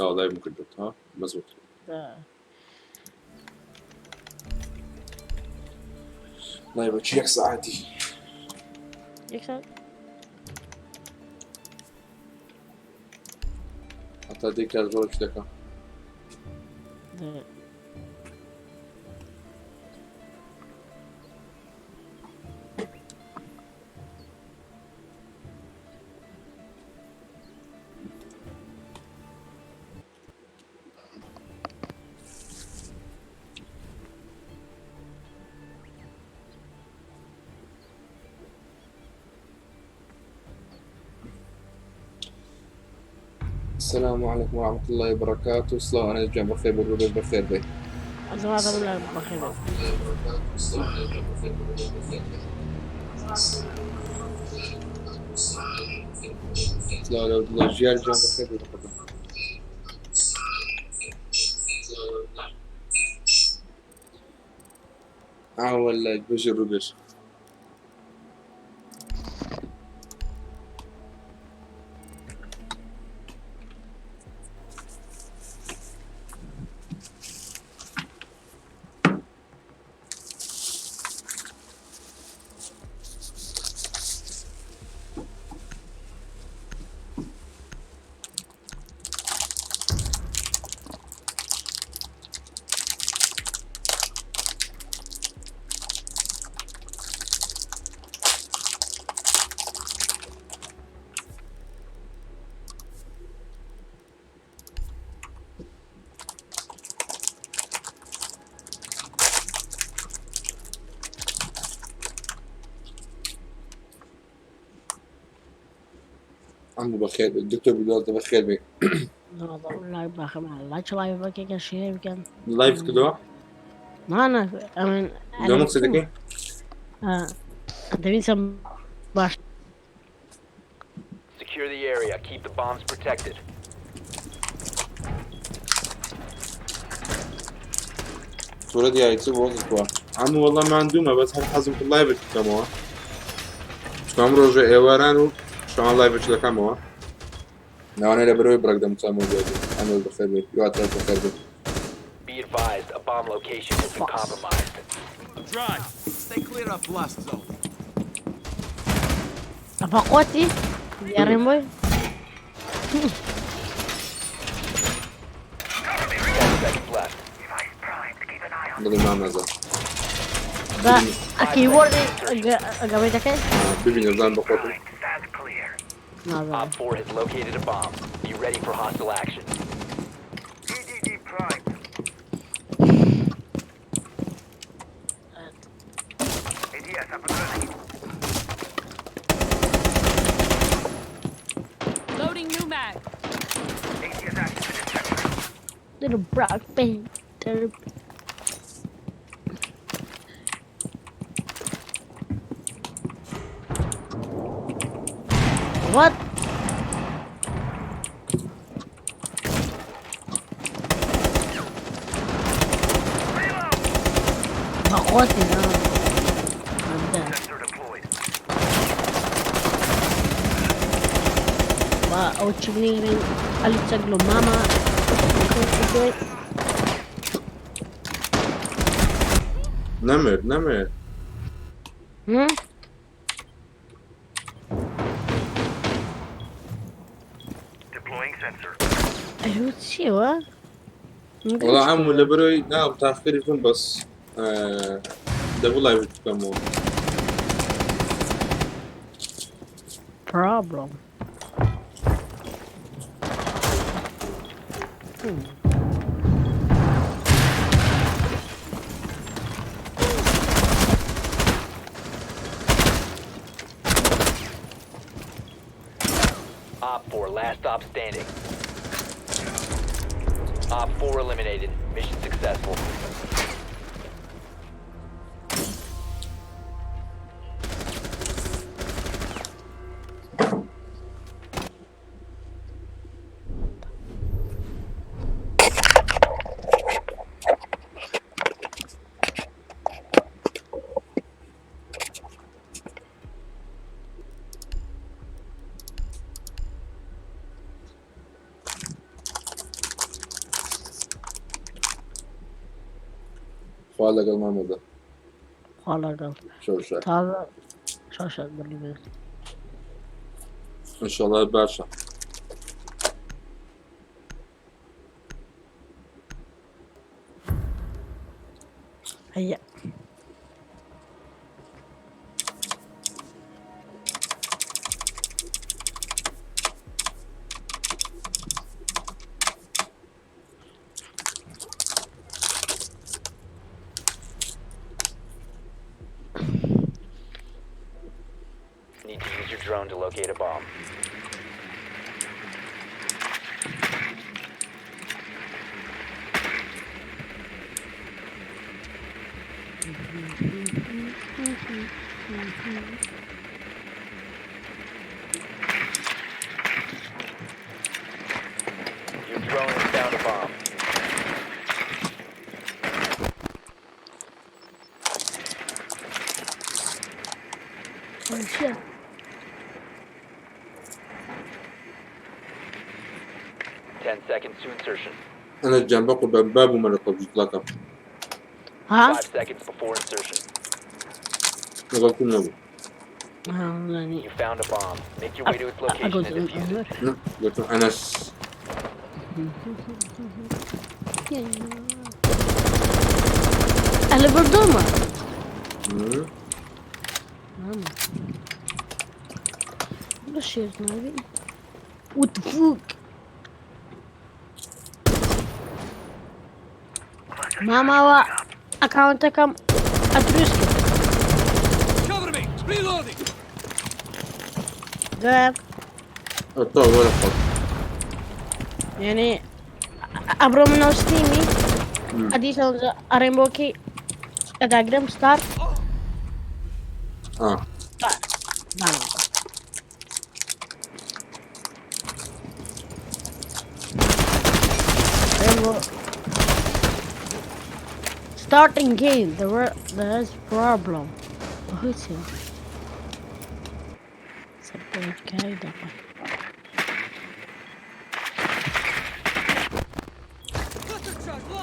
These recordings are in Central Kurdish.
لايف ممكن ها مزبوط. لايف تشيك ساعتي يكسب حتى ديك الزوج دكا السلام عليكم ورحمة الله وبركاته. صلاة أنا جنب بخير بالربيع بخير بي. الزواج الله بخير. صلاة لو جيال جنب بخير بالربيع. والله بجي الربيع. عمو بخير الدكتور بيقول بخير بي. والله بخير لا لايف بكيك شيء بكن لايف كده ما أنا أمين لو مقصدك قدامي سم باش Secure the area. Keep the bombs protected. صورة دي هايتسي بوظتوا عمو والله ما عندوما بس هل حزم في اللايف كموا شو عمرو جاء ايوارانو شو عم لايف كده كموا لو انا لبروي برقدم تسامو جادي عمو بخير بي يواتر بخير بي. Be advised, a bomb location has been compromised. Drive. Stay clear of blast zone. أفقوتي يا ريموي 10 seconds left. بدل ما مازال با أكيد وردي أقابل دكان بيبي نزان بقوتي. Op 4 has located a bomb. Be ready for hostile action. Loading new mag. little black painter. What? Makote na. I'm dead. Ba, ouchigling rin alitsag lo mama. نمر نمر. Deploying sensor. أيوة شيء والله عمو لبروي نعم تأخيركم بس دبل لايف كمو. problem. Op 4, last stop standing. Op 4 eliminated. Mission successful. خوا لەگەڵ مامەدا خوا لەگەڵ شەوشە تازە شاشە بەری بێت ئینشەڵا باشە هەیە Need to use your drone to locate a bomb. Your drone has found a bomb. هەیە 10 seconds to insertion. أنا جنبك وباب وملك بجطلقة ها 5 seconds before insertion. نقول كل نبو يعني You found a bomb. Make your way to its location أقول and defuse it. قلت له أنس أهلا بردومة مم. ماما بشير نبي وتفوق ماما و أكاونتكم أدرسك Cover me! Reloading! غير أطول ولا خط يعني أبرو من ستيمي أديس أريمبوكي أداقرم ستار Starting game, there's problem. Who's here? Support كايدة.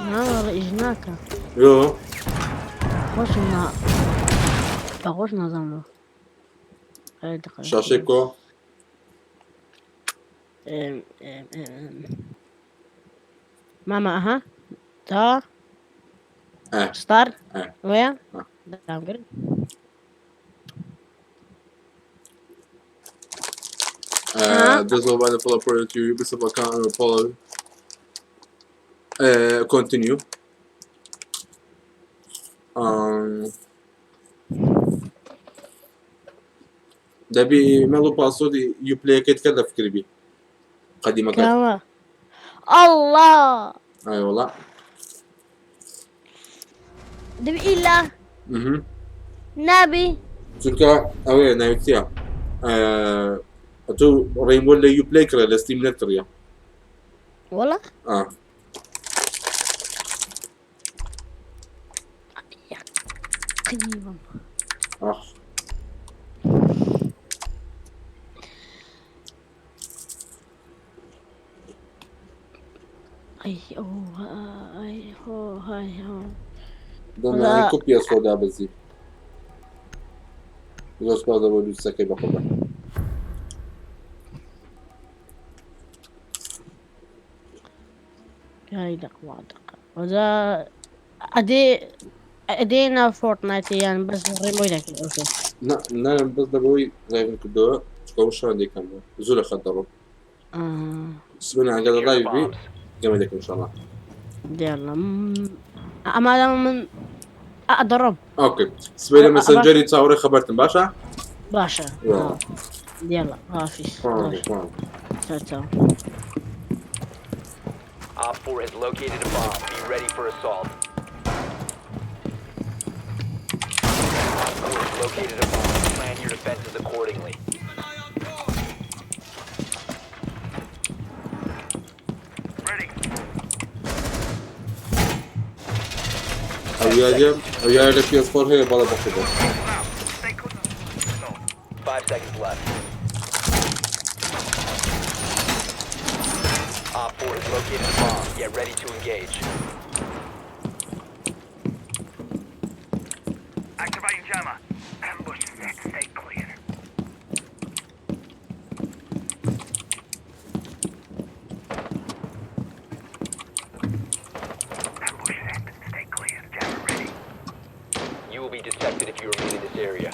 والله إجناك. يو خوشنا. خوشنا زمرو. كايدة. شاشيكو ماما أها. تا. ستار. وين؟ دام قرن. This will by the follow product to Ubisoft account and follow continue دبي مالو باسودي يبلاي كيت كذا فكري بي قديمة كذا كما الله اي والله دبي إلا نبي تلك اوي نايتيا تو ريمو اللي يبلاي كرا لستيم نتريا والله قيمة أي أوه أي هو هاي هو دنا كوبيا سودا بزي يوسف هذا ولد سكي بقبة هاي دقيقة وذا أدينا فورتنايت يعني بس ريموي لك أوكي لا بس دبوي غير كده كوش عندي كم زول خدروا سبنا على اللايف بي جميلك إن شاء الله يلا أما من أضرب اوكي سبيل ماسنجر يتصوري خبرتم باشا باشا يلا هافيس تاو تاو Op 4 has located a bomb. Be ready for assault. Op 4 has located a bomb. Plan your defenses accordingly. Ready. ويا اللي في اصفر هي بلا بخبر Stay close. 5 seconds left. Op 4 has located a bomb. Get ready to engage. if you remain in this area.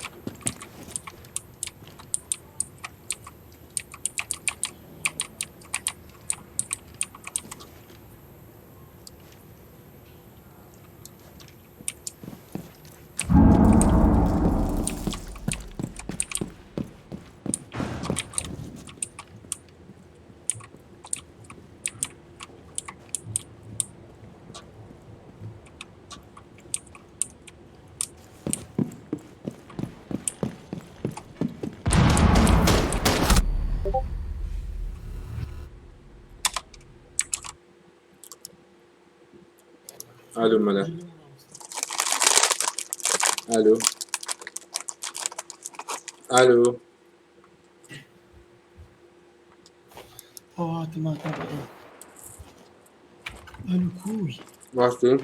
الو ملا الو الو ما تابع الكوي باشتي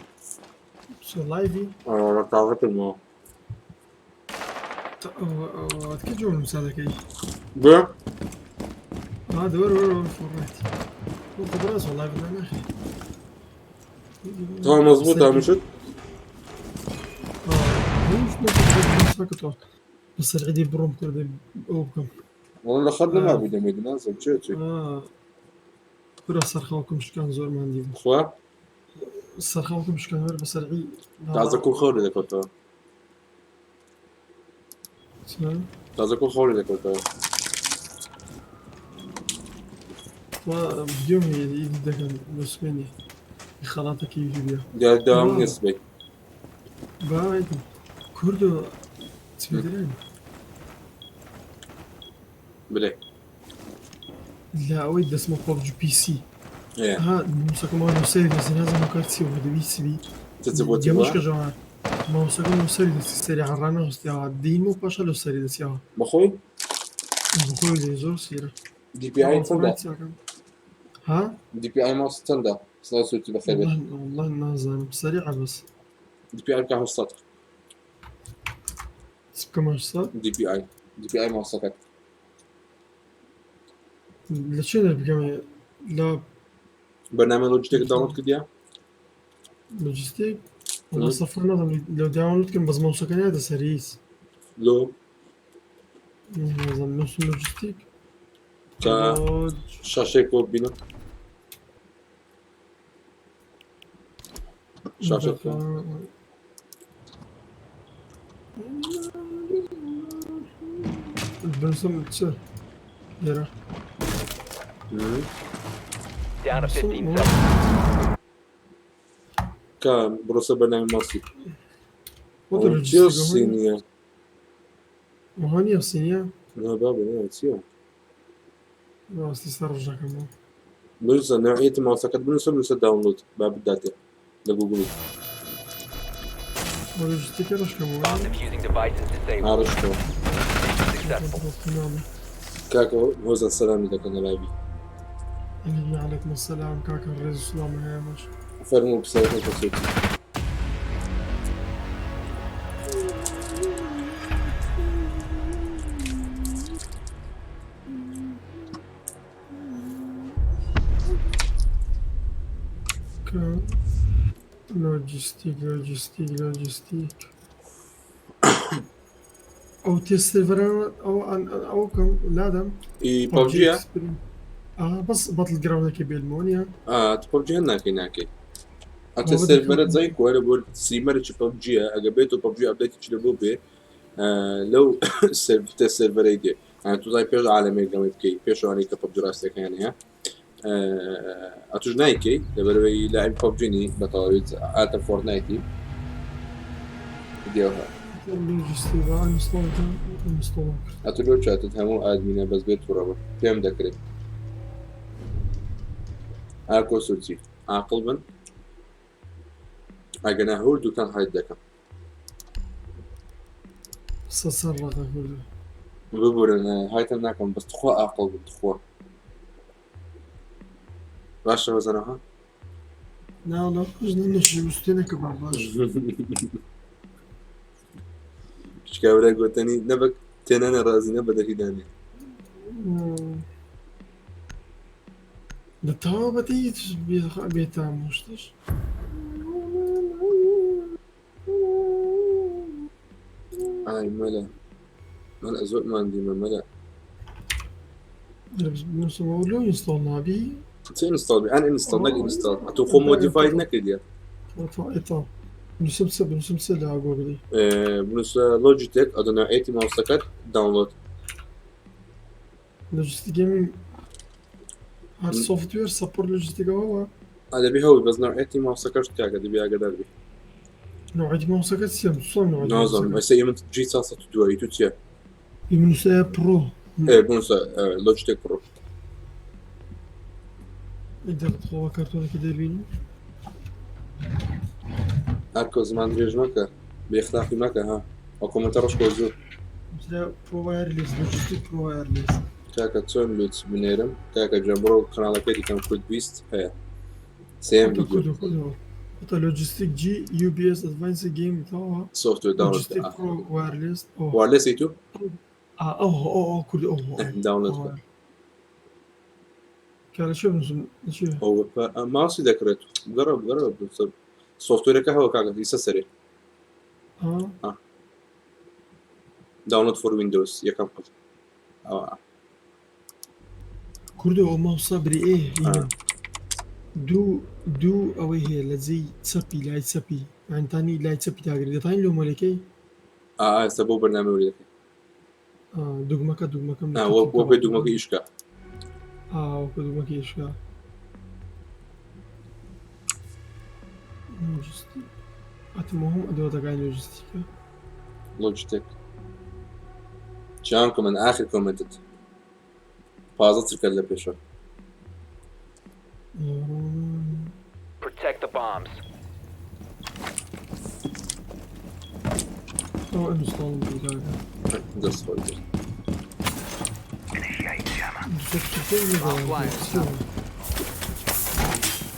شو لايفي انا طاقت الماء تكجون مساعدك اي ده دور فريت وانت براس والله بالله اخي تمام مظبوط يا مشت مش فاكر بس العيدي بروم كردي او بكم والله اخذنا ما بدي مدينه زين شو كرة صرخوكم مش كان زور ما عندي اخوة صرخوكم مش كان زور بس العيد تعزك كل خير اذا كنت تعزك كل خير اذا كنت وبيوم يدي دكان مسكيني خلاطك يجي بيها يا دام نسبي بعد كردو تسمدرين بلي لا أود اسمه ببجي بي سي ايه ها موسيقى ما نوصل بس لازم مكارتسي وهذا بي سي بي تتزبط جمش كجوان موسيقى نوصل بس سريع عرانا وستيا دين مو باشا لو سريع دسيا بخوي بقول لي زور سيرة دي بي اي تندا ها دي بي اي ماوس تندا صوتي بخير والله نازل سريعة بس دي بي اي كان السطر كمان صار دي بي اي ماوس سكت ليش أنا بقى لا برنامج لوجيتك داونلود كديا لوجيستيك والله صفر نظام لو داونلود كان بس موسيقى هذا سريس لو نظام نفس اللوجيستيك تا شاشة كود بينا شاشة كود البنسم تسر يرى Down to 15 seconds. كان بروسة برنامج ماسي وطر تشيل الجيستيك الصينية وهاني الصينية لا بابا لا تشيل بس يسترجع كمان بنسى نوعية الماوس سكت بنسى داونلود باب الداتا لجوجل اللوجيستيك رش كمان Bomb defusing device is disabled. عارف Successful. كاكو هوزن السلام إذا كان لايبي عليكم السلام كاكا الرئيس السلام يا ماش فرمو بسيطة بسيطة كان لوجيستيك او تيستيفران او كم لادم إي ببجي بس بطل جراوند كي بالمونيا تببجي هناكي حتى السيرفرات زي كوالا بقول سيمر ببجي أجابيتو ببجي أبديت تشيلو بيه لو السيرفر يدي يعني تو زي بيش عالمي جامد كي بيشو أني كببجي راستك يعني ها أتوج نايكي لبروي لاعب ببجيني بطاريت آتا فورتنايتي فيديوها لوجيستيك انستول أتلو شاتت همو آدمينا بس بيت فرابا فيهم ذكري أكو سوتي عاقل من أجنا هول دوتان هاي الدكا ستصرخ كله ببورن هاي تناكم بس تخوا عاقل بتخوا باش وزنها لا كوزنا نشي مستنى كباباش شكاورا قوتني نبك تنانا رازي نبدا هيداني لتوا بديت بيتا مشتش ئای مەلا مەلا زۆرمان دیمە مەلا بنووسمەوە لەو ئینستاڵ نابی چه ئینستاڵ بێ ئەن ئینستاڵ نەک ئینستاڵ ئەتۆ خۆ مۆدیفاید نەکردیە ئێتا بنووسم سە لە گۆگڵی بنووسە لۆجیتێک ئەدەنا ئەیتی ماوسەکەت داونلۆد لۆجستیکێمی هەر سۆفتوێر سەپۆرت لۆجستیکەوەوە ئەدەبی هەوڵ بەس نەوعەتی ماوسەکەش تاکە دەبی ئاگادار بی نوعەتی ماوسەکەت چییە دووسڵ نازانم ئەسە ئێمە جی 402 تو چییە بنووسە پڕۆ بنووسە لۆجیتێک پڕۆ خۆوە کارتۆنێکی دەبینی هەر کە زمان درێژ مەکە بێختلافی مەکە ها ئەو کۆمەنتە ڕۆژ کۆ زۆر پرۆوایر لیست لۆجستیک پرۆوایر لیست کاکە چۆن لوت بنێرم کاکە جە بڕۆ کەناڵەکەی دیکەم KURD-BEAST هەیە سێم ڤیدیۆ تا لۆجستیک جی UBS ئەدڤانس گیم تاوە سۆفتوێر داونلۆد لۆجستیک پرۆوایر لیست وارلێسی تو کورد داونلۆد کە کارە چێ بنووسم چێ ئەو ماسی دەکرێت گەڕە سۆفتوێرەکە هەوە کاکە دیسە سەرێ داونلود فۆر ویندۆز یەکەم قەت کوردە ئەو ماوسا برێ دوو ئەوەی هەیە لە جێی چەپی لای چەپی ئەتانی لای چەپی تاگری دەتانی لۆ مۆلەکەی ئاستا بۆ بەرنامە وەرەکەی دوگمەکەم وە پێ دوگمەکە ئیشکا دوگمەکە ئیشکا ئەتمەهم ئەدەوەتەکانی لۆجستیکە لۆجیتێک چیان کۆمەند ئاخر کۆمەنتت پازە چرکە لە پێشە Protect the bombs. ئینستاڵم بووکاکە دەست خۆی کرد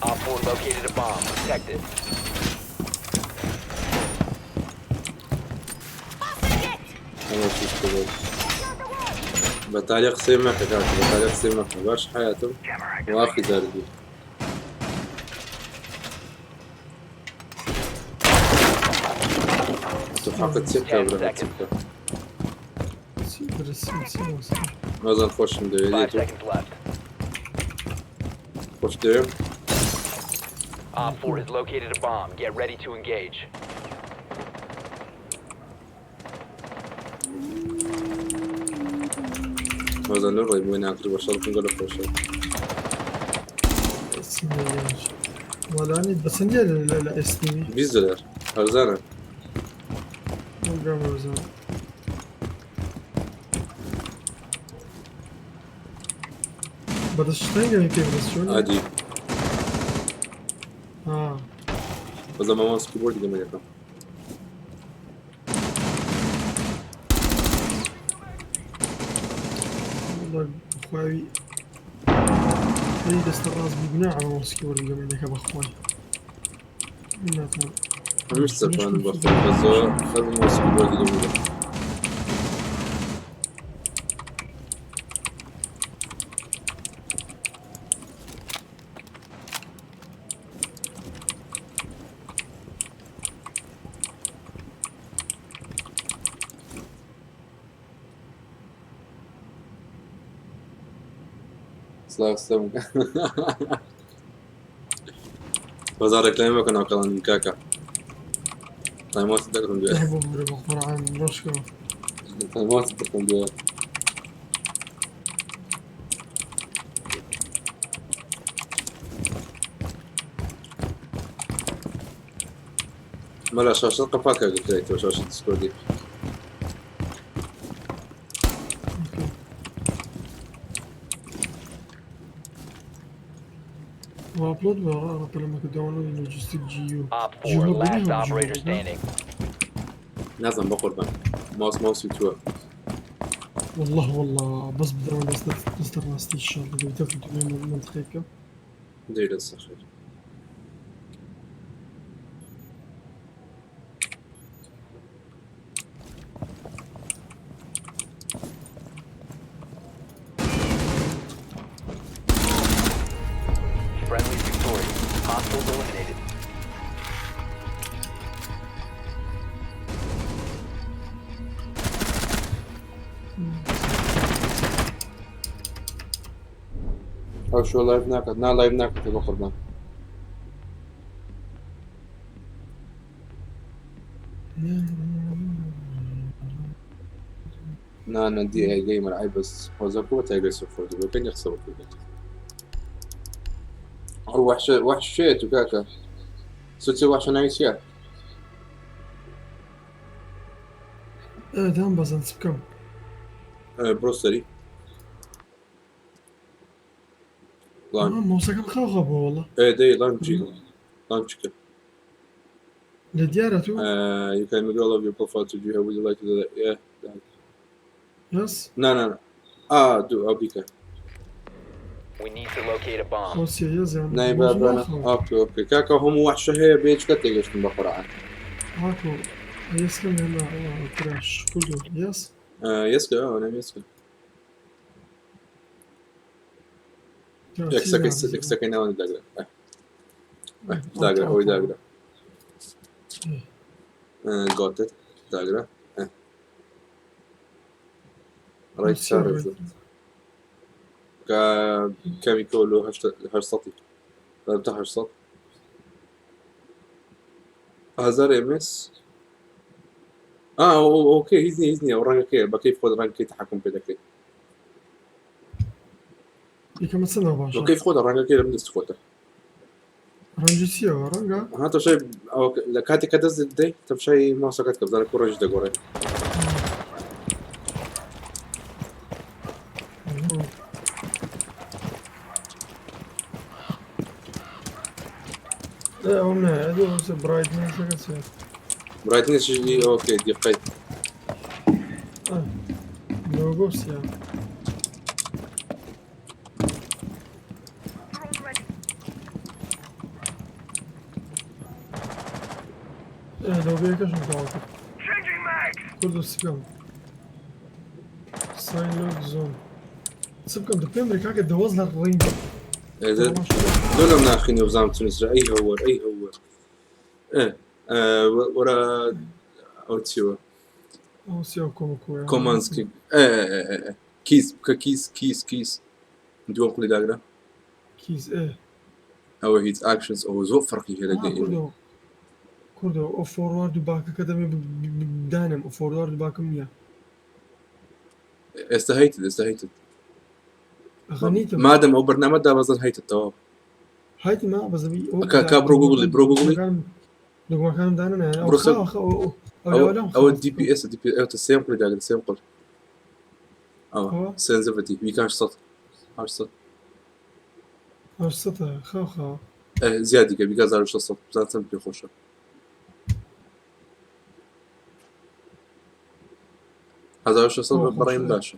Op 4 located a bomb. Protect it. بەتالیا قسەی مەکە کاکە بەتالیا قسەی مەکە باش حیاتم واقعی دەردی تو حەقت چێکە برە چێکە نازان خۆشم 5 دەوێت seconds left. خۆش دەوێم Op 4 has located a bomb. Get ready to engage. نازان نڕۆی بۆی ناکری بە شەڵکم گەلە خۆشە وەلانی بەسەندە لە ئێستنی $20 هەرزانە بەدەشتای پێ بەسچۆن عادی بەزە مامان سکیبۆردی دەمە یەکەم خواوی دەستە ڕاست بگونا ئەمەسکی وەرگەمێنەکە بەخوای هەمیش سەرپانم بەخۆ بەزە خەزم سکیبۆردی دەمە سلام بازار رکلامی بکن آکلان کاکا تایمات دکتون بیاد تایمات دکتون بیاد مالا شاشة قفاكا قلت لك شاشة ديسكوردي وابلود وراء لما كداونلود لوجستيك جيو Op 4 last operator standing. نازم بقربان ماوس يتوه والله بس بدرون دستر راستي ان شاء الله قبل تفوت من منطقتك دير الصخر Friendly victorious. Hostiles eliminated. شو لايف ناكت نا لايف ناكت بە قوربان نا دي اي جيمر اي بس وزكو تايجر فورد وكان يخسر هو وحش شيت وكاكا ستي وحش نايسيا دام بزن بكم بروستري لان موسيقى خاخة والله ايه دي لانشي لديارته you can make all of your profile to do how would you like to do that yeah يس no do بكەن We need to locate a bomb. روسيا يز يعني ناي بابا اوكي كاكا هم وحش هي بيج كتيجشتن بقرعه هاكو يس كم هنا كراش كله يس يسكا انا يسكا يكسكي ناوي داغرا هو داغرا got it داغرا رايت صار كم يقولوا هرسطي بتاع هرسط 1000 امس اوكي هيزني ورانك كيف خذ رانك تحكم بدك يكمل سنة باشا وكيف خذ رانك لم تستفوت رانجسيا رانجا هذا شيء او لكاتي كدز دي طب شيء ما سكت كذا كورج دغوري لا هم هذول برايتنس برايتنس شيء اوكي دي قيد لوغوس يا لو بيك شو تعرف Changing mags. كله سكام سايلنت زون سكام دبي كاك دوز للرينج دول ناخذ نظام تونس اي هو ورا اوتيو او سيو كومكو كومانسكي كيس ندوم كل داغرا كيس او هيت اكشنز او زو فرقي هذا كردو او فورورد باك اكاديمي بدانم او فورورد باك ميا استهيتد غنيتم ما دام او برنامج ده بظل هيت التواب هايتي ما بزبي برو جوجلي لو ما كان دانا او بروسل- او الدي بي اس او السيمبل داغرا السيمبل هو؟ سنسيفيتي وي كانش صوت صوت ارصتها خاخا زياده كبي كازار شو صوت بزات سمبل خوشه هذا شو صوت برايم باشا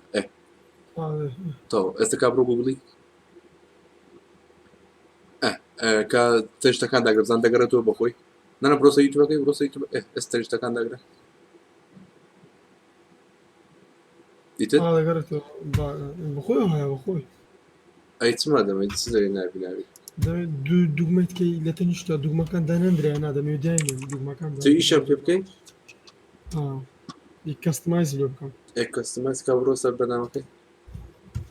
هذا تو استكابرو جوجلي كا تجتا كان داغرا زان داغرا تو بخوي نانا بروسا يوتيوب استجتا كان داغرا ديت هذا قريته بخوي هاي بخوي ايتم هذا ما يتصدر نابي دوغمت كي لا تنشتا دوغما كان دانا ندري انا هذا ميداين دوغما كان تو ايش بيبكي يكستمايز لو كان كاستمايز كابروسا برنامج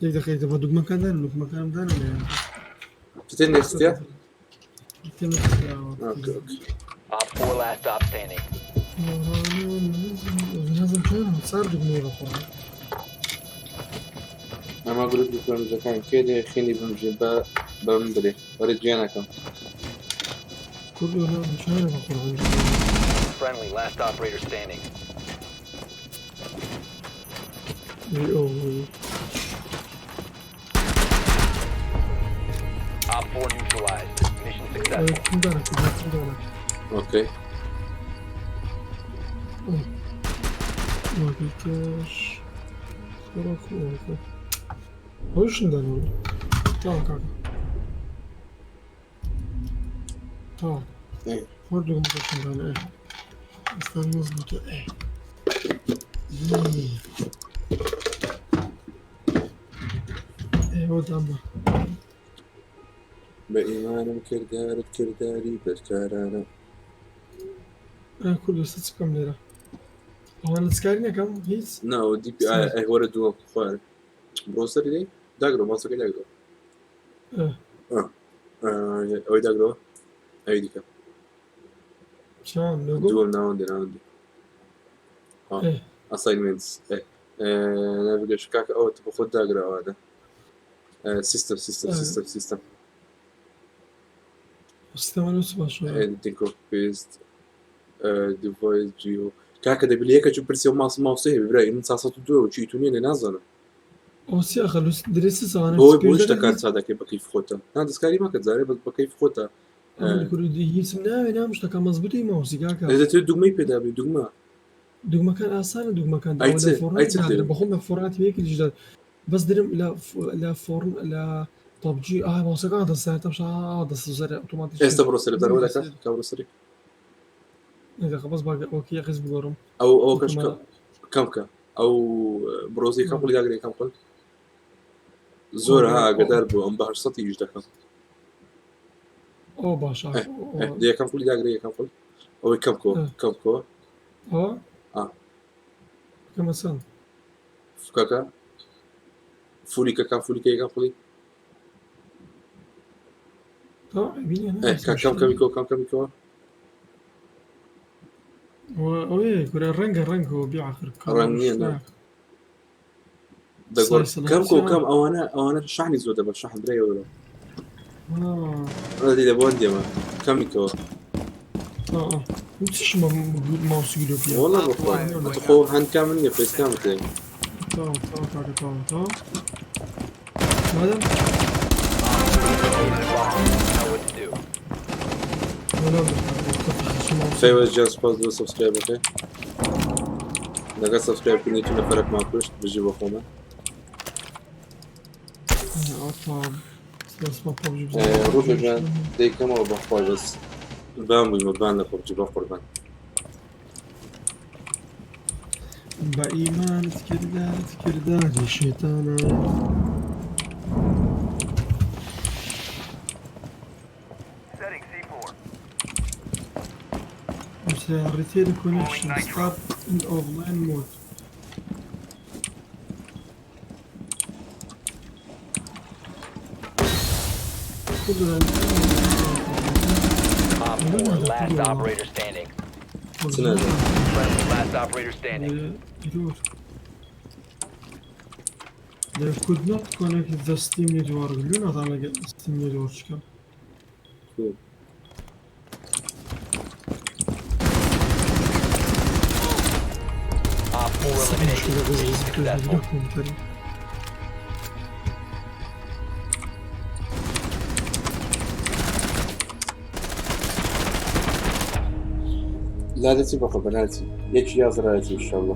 يقدر خير تبغى دوغما كان دانا دوغما كان دانا تتني استيا اوكي Op 4 last stop standing. لازم كان صار دوغما بخوي انا اقول لك اذا كان كده خيني بمجي بمدري ورجينا كم كله لا مش عارف بخوي Friendly last operator standing. Op 4 neutralized. Mission successful. اوكي ما فيكش صراحة وش ندانو تعال كاكا تعال ايه فرد لكم وش ندانو استنى نظبطه ودعمه بإيمان كرداري بشكارانا كله ست كم ليرة هو أنا تسكارينا كم هيس نو دي بي اي هو ردو خوار بروسر دي داغرو ما سكي داغرو ئەوەی داگرەوە ئەوی دیکە شان لۆگۆ دووەم ناوەندێ ئەساینمنتس ناویگەش کاکە ئەوە بە خۆت داگرەوەدە سیستم سیستەمە لەس باشە editing KURD-BEAST device geo کاکە دەبێت یەکەی پرسی و ماوسە هەیە برای من 1992 چی تو نیە نازانم ئەوسی ئەخەلوس درێسی زانە بۆ شتەکان چادەکەی بە کەیف خۆتە نا دەستکاری ماکە جارێ بە کەیف خۆتە کوردی هیچم ناوێ نام شتەکە مەزبوطی ماوسی کاکە دەتوێت دوگمەی پێدابێت دوگمە دوگمەکان ئاسانە دوگمەکان بەخۆم بە فۆرات وەیەکی دیژدا بەس درم لە فۆرن لە تۆبجی ماوسەکان دەستێتە دەستزەرە ئۆتۆماتیک ئێستا بڕۆ سەر دەرەوە دەکات کابڕۆ سەری بەس باگەوەکی یەقیز بگۆڕم ئەو کەش کەمکە ئەو برۆزی کەم قولی داگرێ کەم قڵ زۆر ئاگدار بوو ئەم بەهەش سەتی ئیش دەکەم ئەو باشە یەکەم قولی داگرێ یەکەم قڵ ئەوەی کەمکەوە کەمە چەند فکەکە فولیکە یەکەم قولی کەمکەوە ئەوەیە کورە ڕەنگە بیعقر ڕەنگ نییە کەم ئەوانە شحنی زۆر دەبە شحن درێوە لە بۆن دێمە کەمیکەوە چشمە ماوسی گرۆپی وەڵا خۆ هەندکا من نیە فێسکام تێ مادەم فێوە جا سپاس بۆ سەبسکرایبەکەی لەگەڵ سەبسکرایبکردنی تو نەفەرێکمان کوشت بژی بە خۆمە ڕوبژان دەیکەمەوە بەخۆی بەس بام بوویمە بان لە خۆبجی بە قوربان بە ئیمانت کرداری شێتانە Setting C4. retain connection start in offline mode Last operator standing. Last operator standing. They could not connect the Steam network. You know how to get Steam network. Cool. Op 4 eliminated. Successful. لا دەچی بەخۆ بەناچی یەکی یازڕایەتی ئینشاڵڵا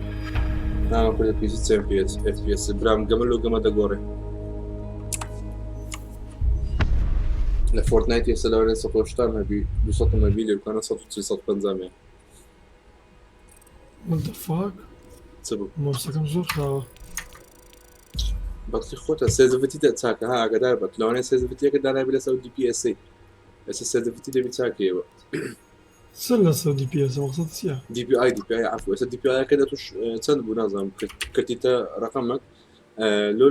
نامە کورد پیسی چەند FPS برام گەمە لەو گەمە دەگۆڕێ لە فۆرتنایت ئێستا لەوەرێ 180 هەبی 200 هەبی لێکانە 350 What the fuck? چ بوو مۆسەکەم زۆر خراوە بەڵکی خۆتە سێزڤەتی چاکە ها ئاگادار بە لەوانەیە سێزڤەتیەکە دانابی لەسەر DPSA ئێستا سێزڤەتی دەبی چاکەیەوە چەند لەسەر DPS مەقسەد چییە؟ DPI عفو ئێستا DPI-کە دەتوش چەند بوو نازانم کردیتە ڕقەمەک لۆ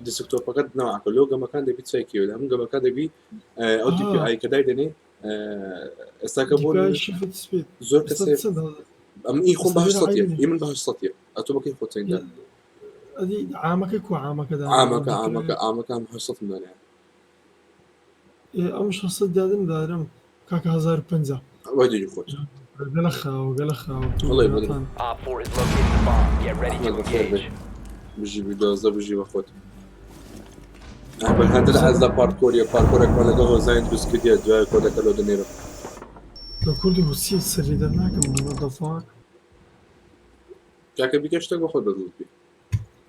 دیسکتۆپەکەت ناوعکە لۆ گەمەکان دەبی چایکەوە لە هەموو گەمەکان دەبی ئەو DPI کە دایدەنێ ئێستاکە بۆ زۆر کەس ئەم ئی خۆم بەهەش سەتیە ئی من بەهەش سەتیە ئەتۆ بەکەی خۆ چەندە ئەدی عامەکە کو عامەکەدا ئامەکان هەش سەت دانێ ئەم 600 دادن دارم کاکە 1050 وای دوی خۆت گەلە خاوە والله بدر. Op 4 is located the bomb. Get ready to engage. بژی بدۆزە بژی بە خۆت هەندە لە ئەز لە پارکۆرێکمان لەگەڵ هۆزایان دروست کردیە دوای کۆدەکە لۆ دەنێرە لە کوردی هوسی سەری دەرناکەم دەفاک کاکە بیکەشتێک بە خۆت بەدڵ بی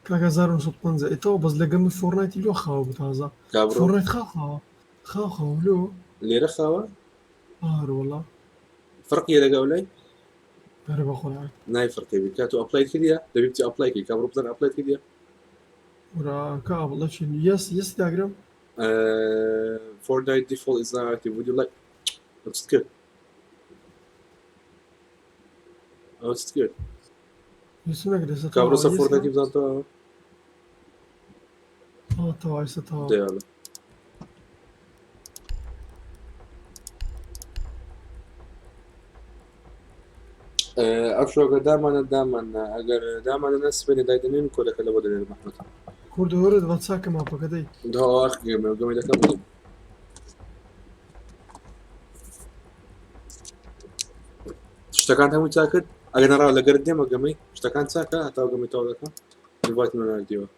کاکە 1950 ئێتەوە بەس لە گەمی فۆرنایتی لۆ خاوە بوو تازە فۆرنایت خاوە لۆ لێرە خاوە ئاروەڵا فەرقیە لەگەڵ لای هەرە بەخۆرای نای فەرقی بی کاتو ئەپلای کردیە دەبی بچی ئەپلایکی کابڕۆ بزان ئەپلای کردیە ورا كابل لكن yes diagram Fortnite default is not active. Would you like? That's good. Oh, it's good. يسمعك ده كابروسا Fortnite بزانتو. توا يستوا ديالا. ئەو شۆکە دامانە ئەگەر دامانە نەسبێنێ دایدنێن کۆلەکە لەوە دەنێن محمەد کوردەوەرت بە چاکە ماپەکە دەی گەمەی دەکەم شتەکان هەموو چاکرد ئەگەر نەڕاو لەگەرت دێمە گەمەی شتەکان چاکە هەتا گەمەی تاو دەکەم دوات مناردیەوە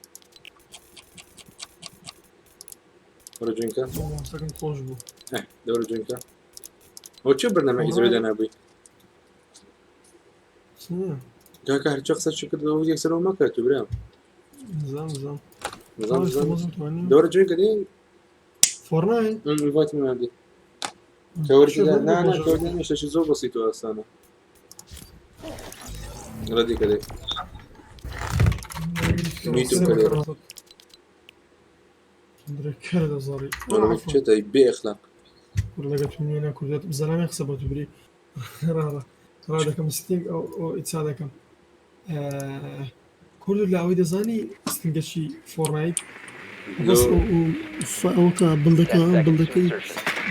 وەرە جوینکە ماسەکەم خۆش بوو دەوەرە جوینکە بۆ چی بەرنامەی زۆر دەنابووی کاکە هەرچی قسە چی کردەوە یەکسەرەوە مەکە تو برام نزام دەوەرە جوینکە دێ فۆرنای دوات مناردی کەوەرجدا نانە کەوەردی شتێکی زۆر بەسیت و ئاسانە ردی کە دێ درێکەرە دەزاری چێتای بێ ئەخلاق لەگەتونە کوردێت زەلامی قسە بە توبری ڕا دەکەم ستنگ ئەو ئیچا دەکەم کورد لە ئەوەی دەزانی ستنگەشی فۆرنایت بەس ئەوکە بڵدەکەی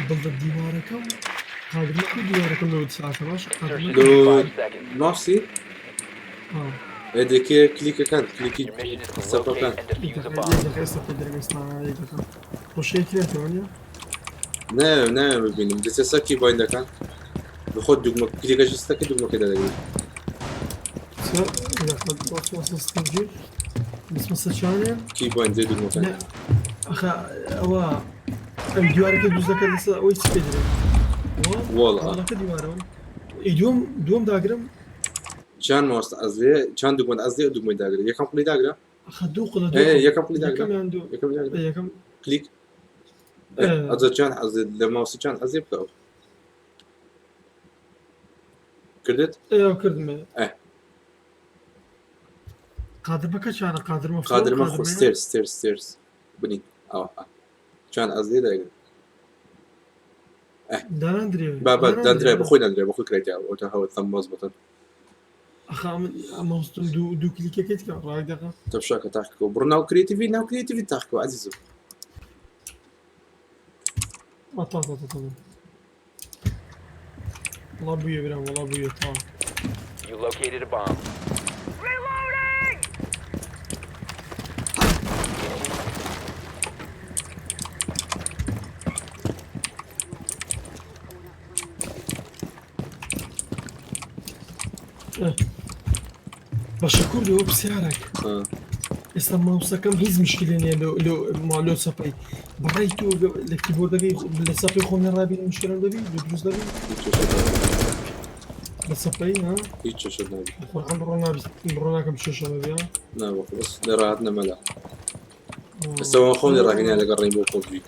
بڵدە دیوارەکە و قادرمەکە دیوارەکەم لەوە چاکە باش ماسی دێکێ کلیکەکان کلیکی سەپەکان ڕۆشەیەکرێتەوەنیە نه ببینم دەچێ سەرکی باینەکان بخۆ دوگمە کلیکەشی ستەکە دوگمەکە دەدەگرێت سەچانێ کی باین دێ دوگمەکان ئەوە ئەم دیوارەکە دووز دەکەن لەسە ئەوەی چ پێدرێت وڵەکە دیوارەوە دووەم داگرم چند ماست ئەزێ چند دوگمەت ئەزێ دوگمەی داگرێت یەکەم قوڵی داگرا دوو قڵە یەکەم قوڵی داگرا یەکەم کلیک ئەجە چند ئەزێ لە ماوسی چند ئەزێ بکەوە کردێت کردمێ قادرمەکە چانە قادرمە خۆ ستێرس بنی ئەوە چند ئەزێ داگرێت دانرێ بخۆی نادرێ بخۆی کرێتیاوە ئەوتە هەوە تەم باز بەتەن ئەمەستم دوو کلیکەکەیت کە ڕای دەکە تەشاکە تاکەوە بڕ ناو کرێتیڤی ناو کرێتیڤی تاکەوە عزیزم وڵا بوویە برام وڵا بوویە تا You located a bomb. Reloading! باشە کوردەوە پرسیارێک ئێستا ماوسەکەم هیچ مشکلێ نییە لۆ سەپەی بەڕای تۆ لە کیبۆردەکەی لە سەپەی خۆم ڕابین مشکلم دەبی دروست دەبی لە سەپەی هیچ چێشت نابی خۆم بڕۆ ناکەم شێشە بەبیە ناوەکە بەس لە ڕاحەت نەمەلا ئێستاەوە خۆم لە ڕاگەنیان لەگەڵ ڕێین بۆ خۆبیک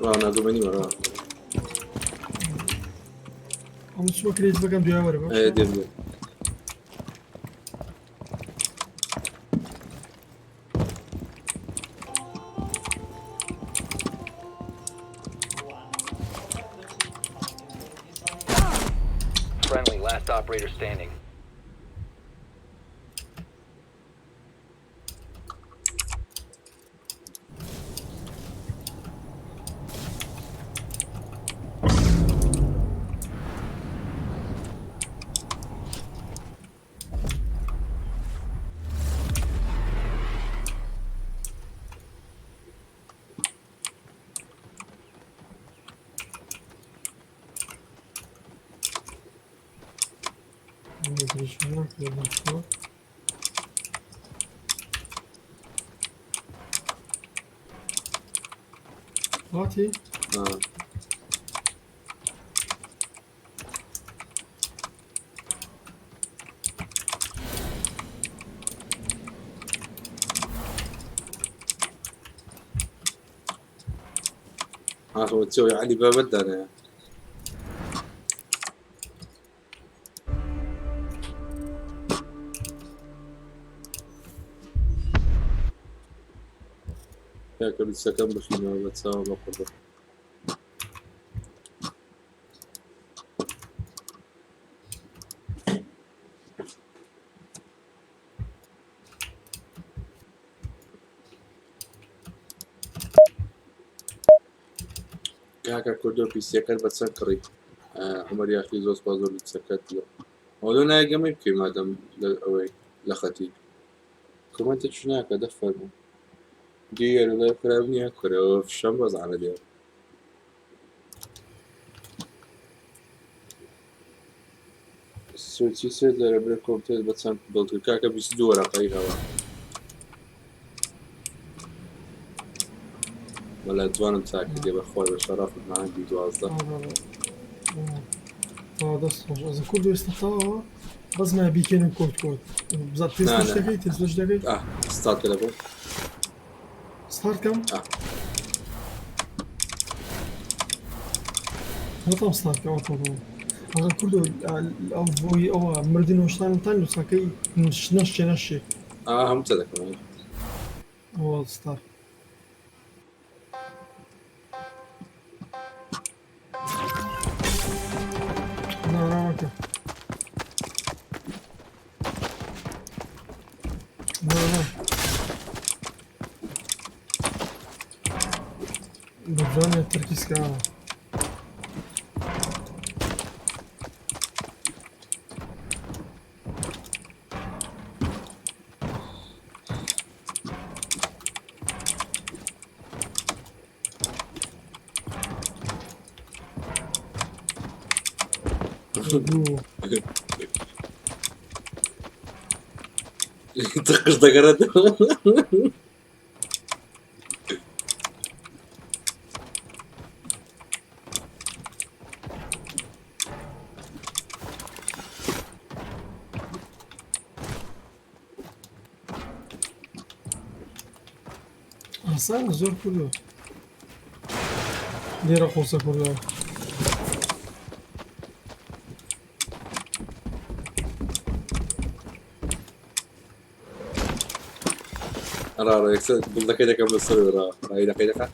وەرە ناگومەنی وەڕا ئەم چوە کرێت بەکەم دوای وەرە دێ Friendly, last operator standing. هاتی هو تسوي علي ببدا انا ياكل السكن بخيمة بتساوي بقدر كاكا كردو بيس ياكل بتسكري عمر يا أخي زوز بازور تسكت له ولو ناقة ما يبكي ما دام أوي لختي كمان تشناك دفر دير ولا يكرمني أكره في الشمس على دير سوتي سيد لربكم تيد بتسان بلطو كاكا بيسدو رقاي هوا ولا توانم تاكد يا بخوي بالشرف ما عندي توازده هذا الصوت إذا كله يستطاع بس ما بيكين كود بزات تيسلش دقيقة ستارت تلفون ستارت كم؟ هذا ستارت كم هذا كله الأفوي أو مردين وشتان تاني ساكي نشي هم تصدق كمان هو ستارت لا اوكي لا برجعني التركيز كامل تقش دقرت أصلا زور كله ليرة خوصة كله أرى يكسر بالله كده كم الصورة هاي دقيقة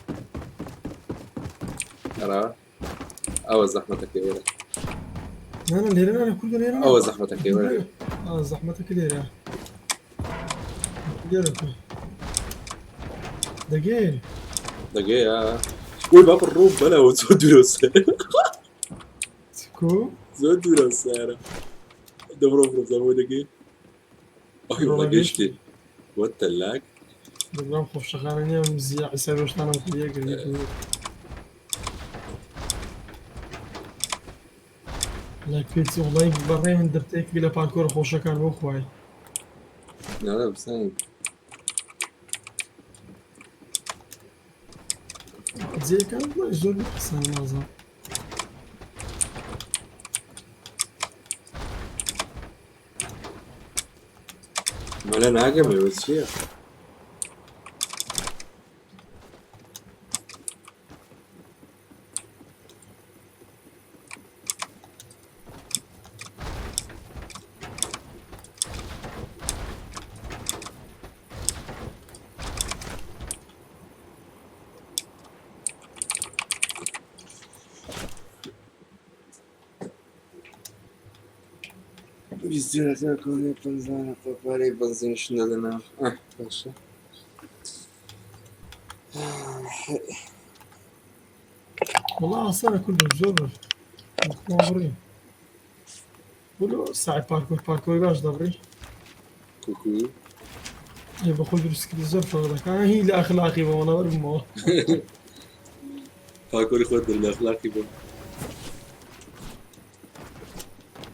أرى أو زحمتك يا ولد أنا ليرة أنا كله ليرة أو زحمتك يا ولد زحمتك ليرة ليرة دقيقة قول باب الروم بلا وزود فلوس سكو زود فلوس أنا دبرو زمو دقيقة أيوة لقيتي والتلاج برنامج خوف شغالين يوم مزيع يسوي وش أنا وياك لكن والله بري من درتك بلا باركور خوشة كان هو خوي لا بس أنا زي كان ما يزول حسن نازل ما أنا عاجبني بس شيء Bizde konu benzin kapari benzin işinde de ne? Başla. والله أصلا كله زور مخبرين ولو ساعة باركور باش دبري Kuku. هي بخوج رسكي زور شغلك هي لأخلاقي وانا برمو Parkuru خود الأخلاقي بون.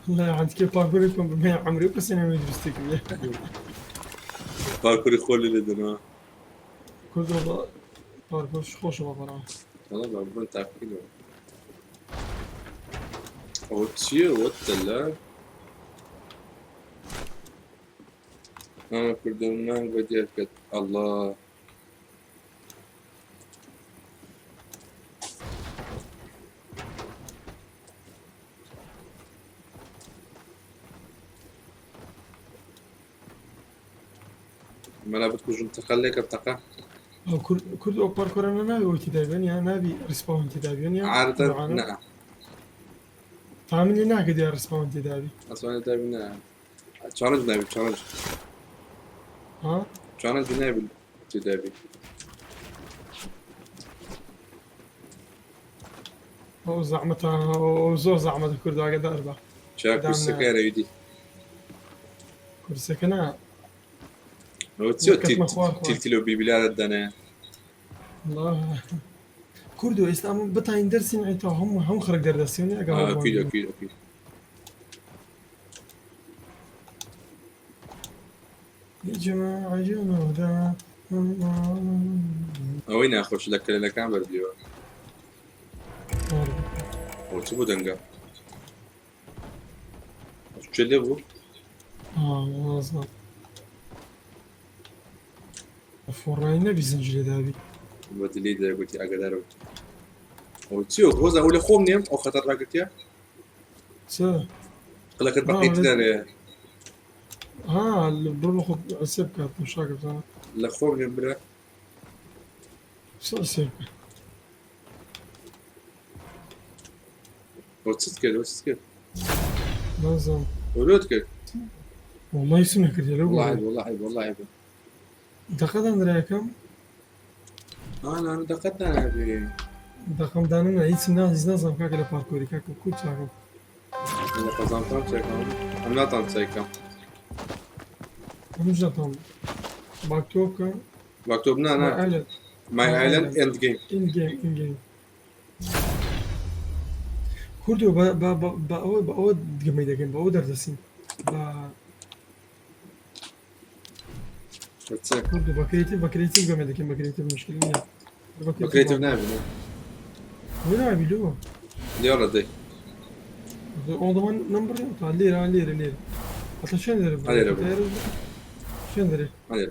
لا عند كيف باركور يكون بمية عمري بس أنا ما يدرستك بيه Parkuru خود اللي دنا. كل والله باركور خوش بابرا والله بابون تعقيله. أو تشير والتلا. أنا كردن بدي أكد الله. ملا بتكون تخليك بتقع أو كل أو باركور أنا نبي وتدابين يا نبي ريسبون تدابين يا عادة نعم تعمل لنا قد يا ريسبون تدابي أصلا تابعنا تشالنج نبي تشالنج ها تشالنج نبي تدابي ئەو زەحمەتان ئەو زۆر زەحمەتە کورد ئاگادار بە چا کورسەکە رەویدی کورسەکە نا ئەوە چۆ کەتمە خوار خوار. تیلتیلۆ بیبلارت دەنێ والله كردو اسلام بتاين درسين عيتو هم خرج دردسيون يا جماعه ئەکید يا جماعه جنودا ئەوەی ناخۆش لە کلەکان بەردیەوە ئەو چ بوو دەنگە چ لێ بوو والله فوراي نبي زنجلي دابي بەدلی دەگوتی ئاگادارەوە ئەو چیۆ هۆزە ئەو لە خۆم نێم ئەو خەتەر ڕاگرتیا قلەکەت بەقیت دەنێ ها برو خد سيب كات مشاكل لە خۆم نێم برە شو سيب ئەو چت کرد چت کرد لازم ئەولۆت کرد والله يسمع كده لو والله دقيقة أندريا كم أنا دقت نابي دقم دانم هیچ نازم کاکە لە پارکۆری کاکە کوچ چاکەم أنا قزمتان چێکم ئەم ناتان چێکم هەمووش ناتوانم باکتۆ بکە مكتوب نا My Island End Game in game کوردو بە ئەوە گەمەی دەگەین بە ئەوە دەردەسین کوردو بەکرێتیو گەمە دەکەین بەکرێتیو مشکل نییە بكريتيف نابي وين عاملوه؟ يلا دي o zaman number yok. Lira. Hatta şen derim. Lira bu. Şen derim. هذه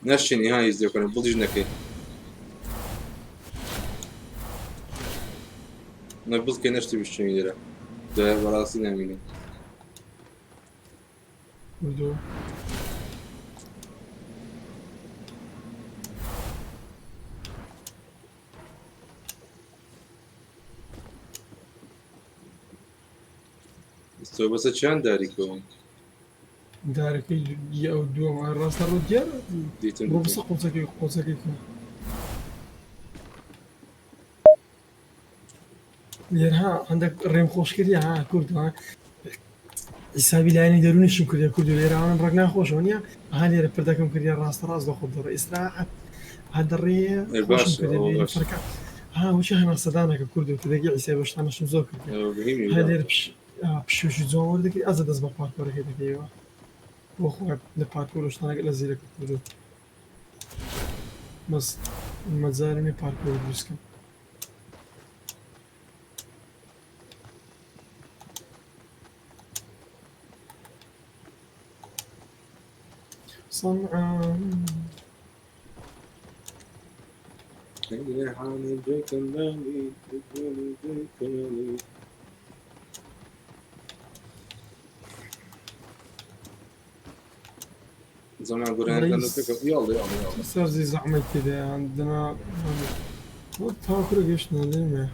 نشني هاي يزدوك أنا بلدي جنكي نبض كي نشتي بالشيء يدرى ده براسي ناميني Burada. استوى بس كان داريكم دارك أو دوام على الراس الرجال. ديتن بس قوسك ليرها عندك الريم خوش كذي ها كرد ها حسابي لاني داروني شو كردي كردو ليرة أنا رقنا خوش ونيا هالي ربردكم كردي راس باخذ در إسراع هذا الري خوش كردي فركع ها وش هنا صدانا كردو تلاقي حسابي وش أنا شو زوك هالي ربش بشوش زوم وردك أزد أزبط باركور كده كيوا وأخوة لباركور وش أنا قل زيرك كردو بس المزارني باركور بسكن صنعاء زمان قرآن يلا صار زي زعمة كذا عندنا تاكل قشنا ليه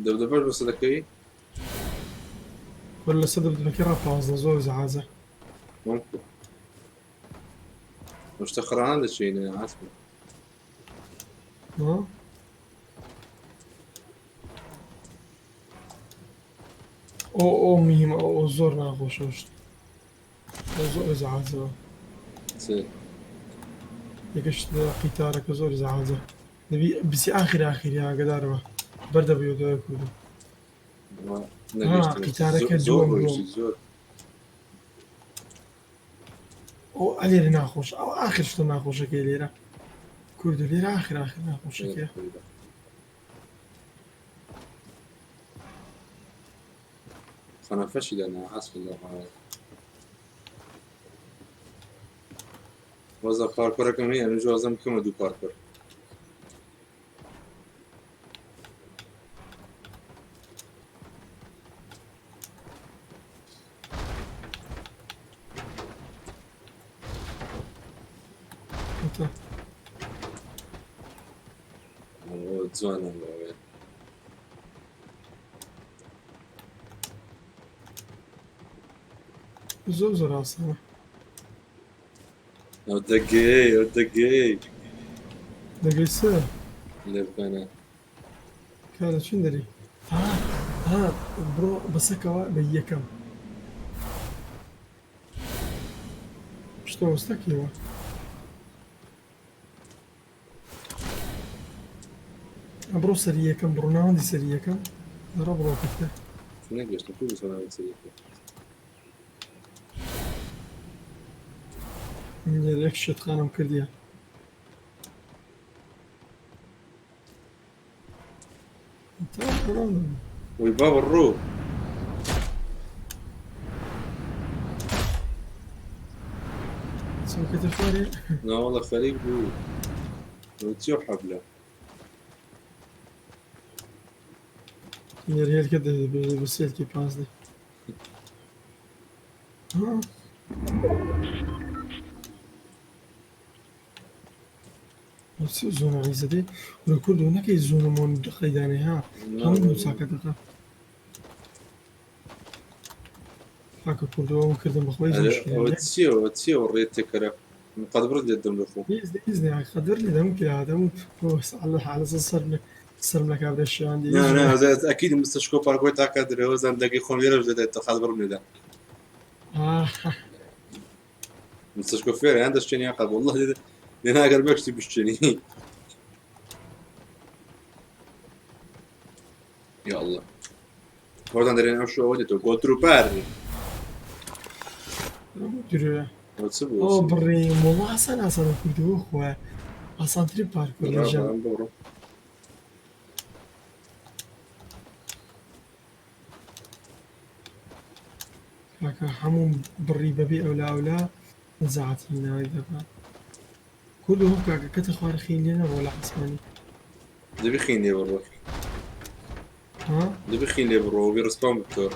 دبدباش بس ذكي ولا صدر بكرة فاز زور زعازة ممكن مش تخران هذا الشيء عاسبه ها او مهم او زور ناخوش زور زعازة سي يكش قتالك زور زعازة نبي بس آخر يا قداره برده بيودو كله قتالك دوم او علي ناخوش او اخر شتو ناخوش كي ليرة كردو ليرة اخر ناخوش كي انا فشل انا حسب الله وظف باركور كم هي انا جوازم كم دو باركور هاتە جوانم زۆر زۆر ئاسانە دەگەی دەگەی دەگەی سەر لێ بکەنە کارە چین دەری بڕۆ بەسەکەوە بە یەکەم شتە وەستەکیەوە ئەمڕۆ سەری یەکەم بڕۆناوەندی سەری یەکەم دەڕە بڕۆکەتە نەگەشتە پێ بسەناوە سەریەکە یەک شێتخانم کردیە وی با بڕۆ چۆکەتە خوارێ ناوەڵە خەریک بوو چی حەبلە هێرکە دەبێت بە سێلکی پازدە زۆنە عیزەدێ وە کوردۆ نەکەی زۆنەمۆن دەخەیدانێ ها هەموو چاکە دەکە خاکە کوردەوە کردم بەخۆی چیەوە چیەوە ڕێت تێکەرە قەت بڕ لێت دەم لەخۆ خەدر لێ دەم کرادەم و حالە سرم لە کابرا شیاندی ئەکیدی مستشکۆ پارکۆی تاکە درەوە زەندەگی خۆم لێرە دەدێت خەڵ بڕم لێدا مستشکۆ فێرە یان دەشتێنی قەت والله لێ ناگەر بەشتی بشتێنی یا الله خۆتان دەرێن ئەم شوەوە دێتەوە گۆتروپار درێ ئەو بڕێ وڵڵا ئاسان ئاسانە کوردەوە خۆە ئاسانتری پارکۆ لەژە کاکە هەموو بڕی بەبێ ئەولا نزاعەتی ناوی دەبات کوردو هەم کاکە کەتە خوارە خین لێ نەبووە لە عەسمانی دەبی خین لێ بڕۆ دەبی خین لێ بڕۆ بێ ڕسپان بکتۆر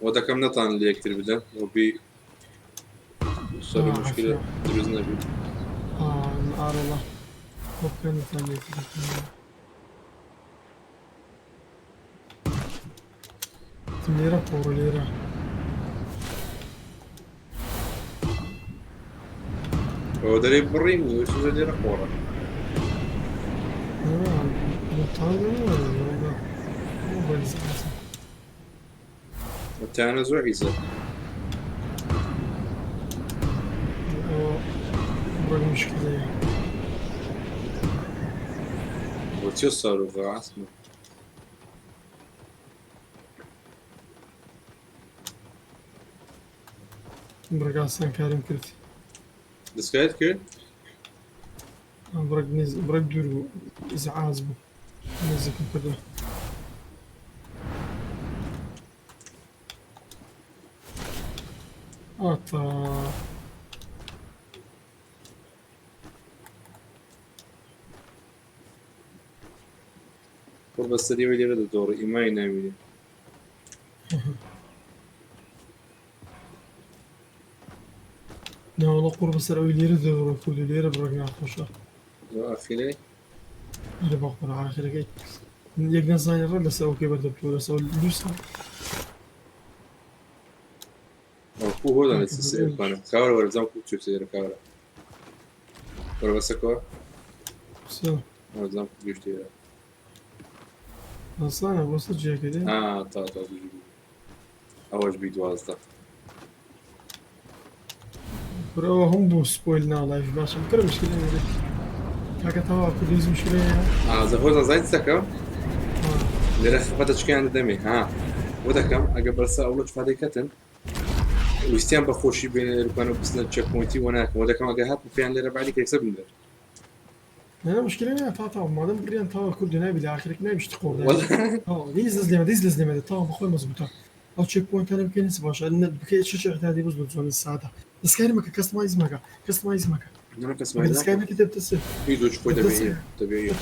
وە دەکەم نەتان لە یەکتر بدەن وەبی سەر مشکلە دروست نەبێت ئارەڵە وەبکەن نەتان لە یەکتر لێرە قۆڕە لێرە ئەوە دەرێ بڕیم وێشە لێرە قۆڕە تانە زۆر عیزە بڕێ مشکلەیە بۆ چێ ساروغە عەسمە بڕگاسان کارم کرد دەستکایت کرد بڕێک دوور بوو ئیزعاز بوو نزیکم کردم ئاتا خۆ بەسەریەوەی لێرە دەدۆڕی ئیمای ناوینێ ناوەڵە قوڕ بەسەر ئەوی لێرە دەوڕە کورد و لێرە بڕێک ناخۆشە ئاخیرەی لە باخۆڕ ئاخرەکەی یەک نەزانێ ڕێ لەسەر ئەوکەی بەردەبتوە لەسەر دووسە ئەوکو هۆدان لە سێرکانە کاوەرە وەرزان کو چێ سێرە کاوەرە وەرە بەسەکەوە وەرزان کو گشتێرە ئاسانە بۆسە جێکەدێ تا ئەوەش بی دوازدە برەوە هەم بوو سپۆیل ناڵایش باشم کرد مشکلە نێرێ کاکە تەوا کوردیز مشکلەیە ئازە خۆزان زایت دەکەم لێرە خەفەتە چکیان دەدەمێ بۆ دەکەم ئەگە بەرسە ئەوڵە فادەکەتن ویستیان بە خۆشی بێنە لێرکانە بستنە چەکمۆتی وە ناکەم وە دەکەم ئەگە هات پێیان لێرە بعلی کەیسە بندەر نه مشكلة نه تا مادام بريان تا كل نبي لآخرك نبي يشتقون ديز لازم تا بخوي مزبوطة أو تشيك بوينت أنا يمكن نسباش أنا بكي شو اعتادي بس بتزون الساعة بس كان مكا كاستمايز مكا أنا كاستمايز بس كان كده بتصير يدو شوي طبيعية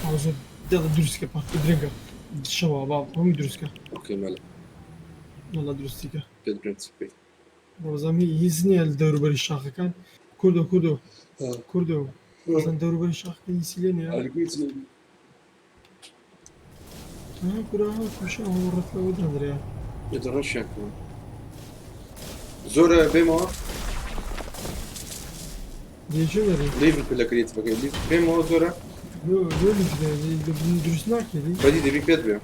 ده درس كبار درينجر شباب هم درس كا أوكي ماله والله دروستیکە پێت برنسپی ڕۆزەمی هیچ نییە لە دەوروبەری شاخەکان کوردۆ بەزەن دەوروبەری شاخەکە هیچی لێ نییە کورا کوشە ڕەتەوە دەندرەیە ڕەشیان زۆرە بێمەوە دێژە دەری لیڤ پلەکریت بەکەی بێمەوە زۆرە دروست ناکردی بەدی دەبی پێت بێ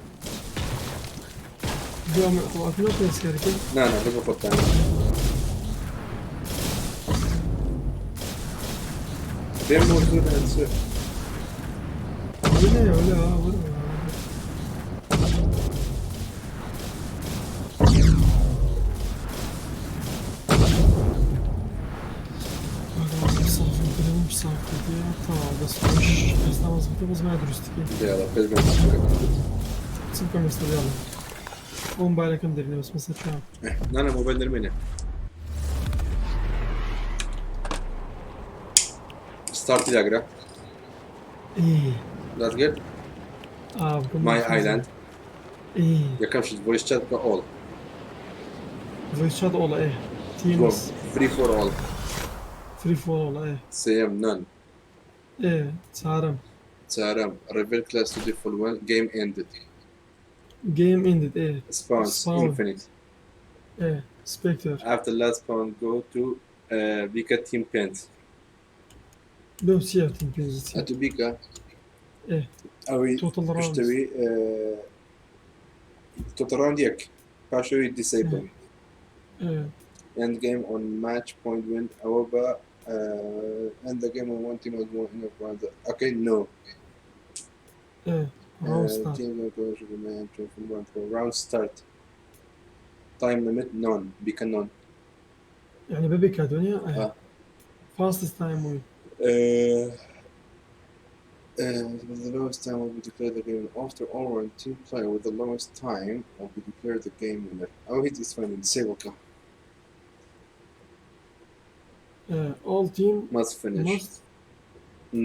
دوامەڵاتنە پێسکارەکە نانە بە خۆتان بێمەوە زۆر هەنسە دیاڵە پێت برنسپی چکەم ئێستا دیاڵە ئەو مۆبایلەکەم دەرنێ بەس مەسەر چاوم نانە مۆبایل دەرمێنێ ستارتی داگرە دەستگرت مای ئایلند یەکەم شت بۆی چات بکە ئۆڵ ڤۆیسچات ئۆڵە تیمس فری فۆر ئۆڵ فری فۆڵە سێم نان چارەم rebel class to default one game ended game ended spawns Spawn. infinite spectre after last spawn go to bika team pent لو سيارتين بينزل اتو bika اوي اوي total rounds تشتوي total round يك باشوي disable end game on match point win however end the game on one team was more enough rounds okay no round start team goes to the match from one for round start time limit none bika none يعني ببيك دنيا fastest time win the lowest time will be declared the game after all round team player with the lowest time will be declared the game winner oh he is fine disable ka all team must finish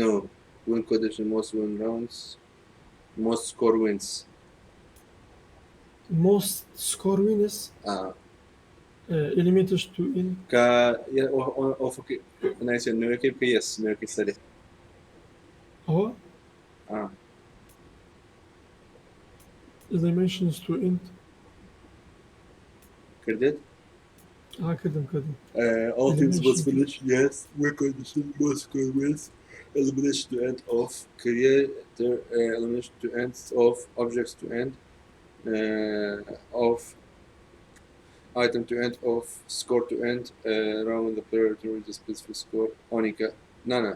no win condition most win rounds most score wins most score winners eliminators to in ka اوفك نايس انه كيف يس نركي سريع هو eliminations to end كردت كدم all teams must finish yes win condition most score wins elimination to end of creator elimination to end of objects to end of item to end of score to end round the player to reach a specific score onika nana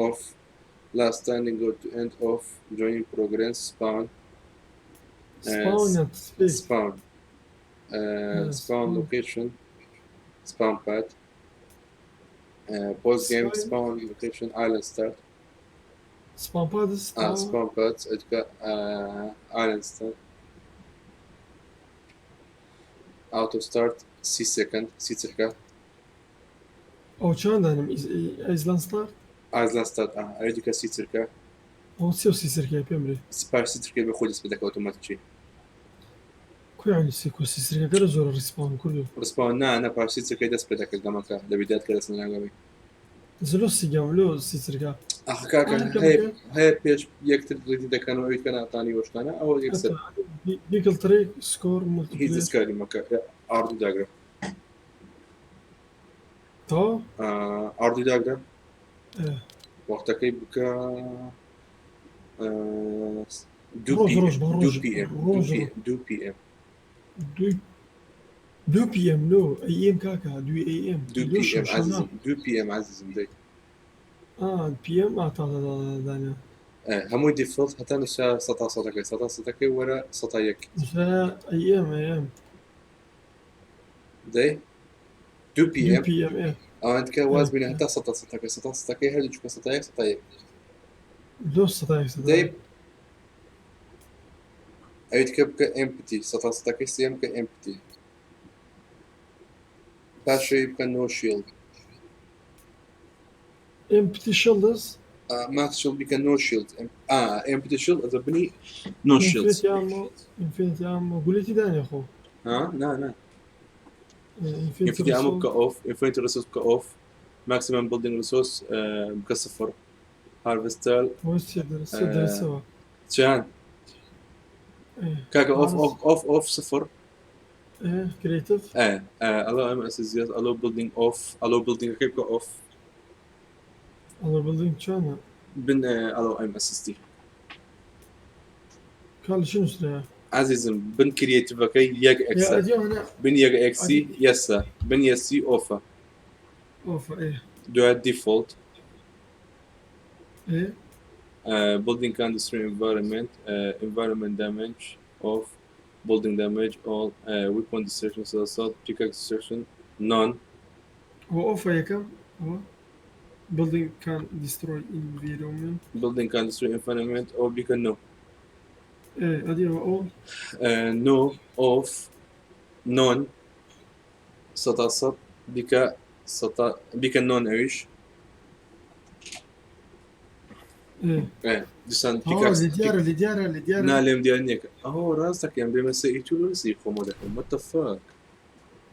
of last standing go to end of joining progress spawn spawn location spawn path post game spawn location island start spawn paths spawn paths island start auto start 6 second 6 circa او چندانم ایزلند start island start ايدك 6 circa او سيو سيسركي بيمري سپاش 6 circa بخود بدك اوتوماتيكي كو يعني سيكو سيسركي غير زور ريسبون كله رسبون انا باش 6 circa دس بدك قدامك لبدايه كده سنه قوي زلو سيجام لو سيسركي كاكا هاي بيج يكتب جديد كانوا يمكن اعطاني وش كان او يكسب بيكل طريق سكور هي ديسكاري مكا ارض داغرا تو ارض داغرا وقتها كيبكا دو بي ام لو اي ام كاكا دو اي ام دو بي ام عزيز مدي بي ام دانا همو ديفولت حتى نشا سطا ولا سطا يك اي ام داي دو بي ام انت كواز بين حتى سطا هذا تشوف سطا يك لو سطا داي ايت كبك امبتي سطا سيم كامبتي باشي يبقى نو شيلد empty shoulders ما شيلد بك نو شيلد empty shield اذا بني نو شيلد infinity ammo قولي داني اخو ها لا انفينيتي infinity ammo بكا اوف infinity resource بكا اوف maximum building resource بكا صفر harvester وش يقدر سوا شان كاكا اوف صفر كريتيف allow MSS yes allow building off allow building كيف بكا اوف الله بلدين كان بن allow MSS دي قال شنو اشتريها عزيزم بن كرياتيف كي ياك يا اكسا اديو انا بن ياك اكسي يسا بن يسي اوفا اوف ايه do at default ايه building can destroy environment environment damage of building damage all weapon destruction assault pickaxe destruction none هو اوف يا كم هو building can destroy environment building can destroy environment or beacon no ايه اديو هو all no of none سطاسط بك بك نون ايش ايه دسان اللي ديارة نالم ديالنيك اهو راسك يا بما سيتو لسي خمودك what the fuck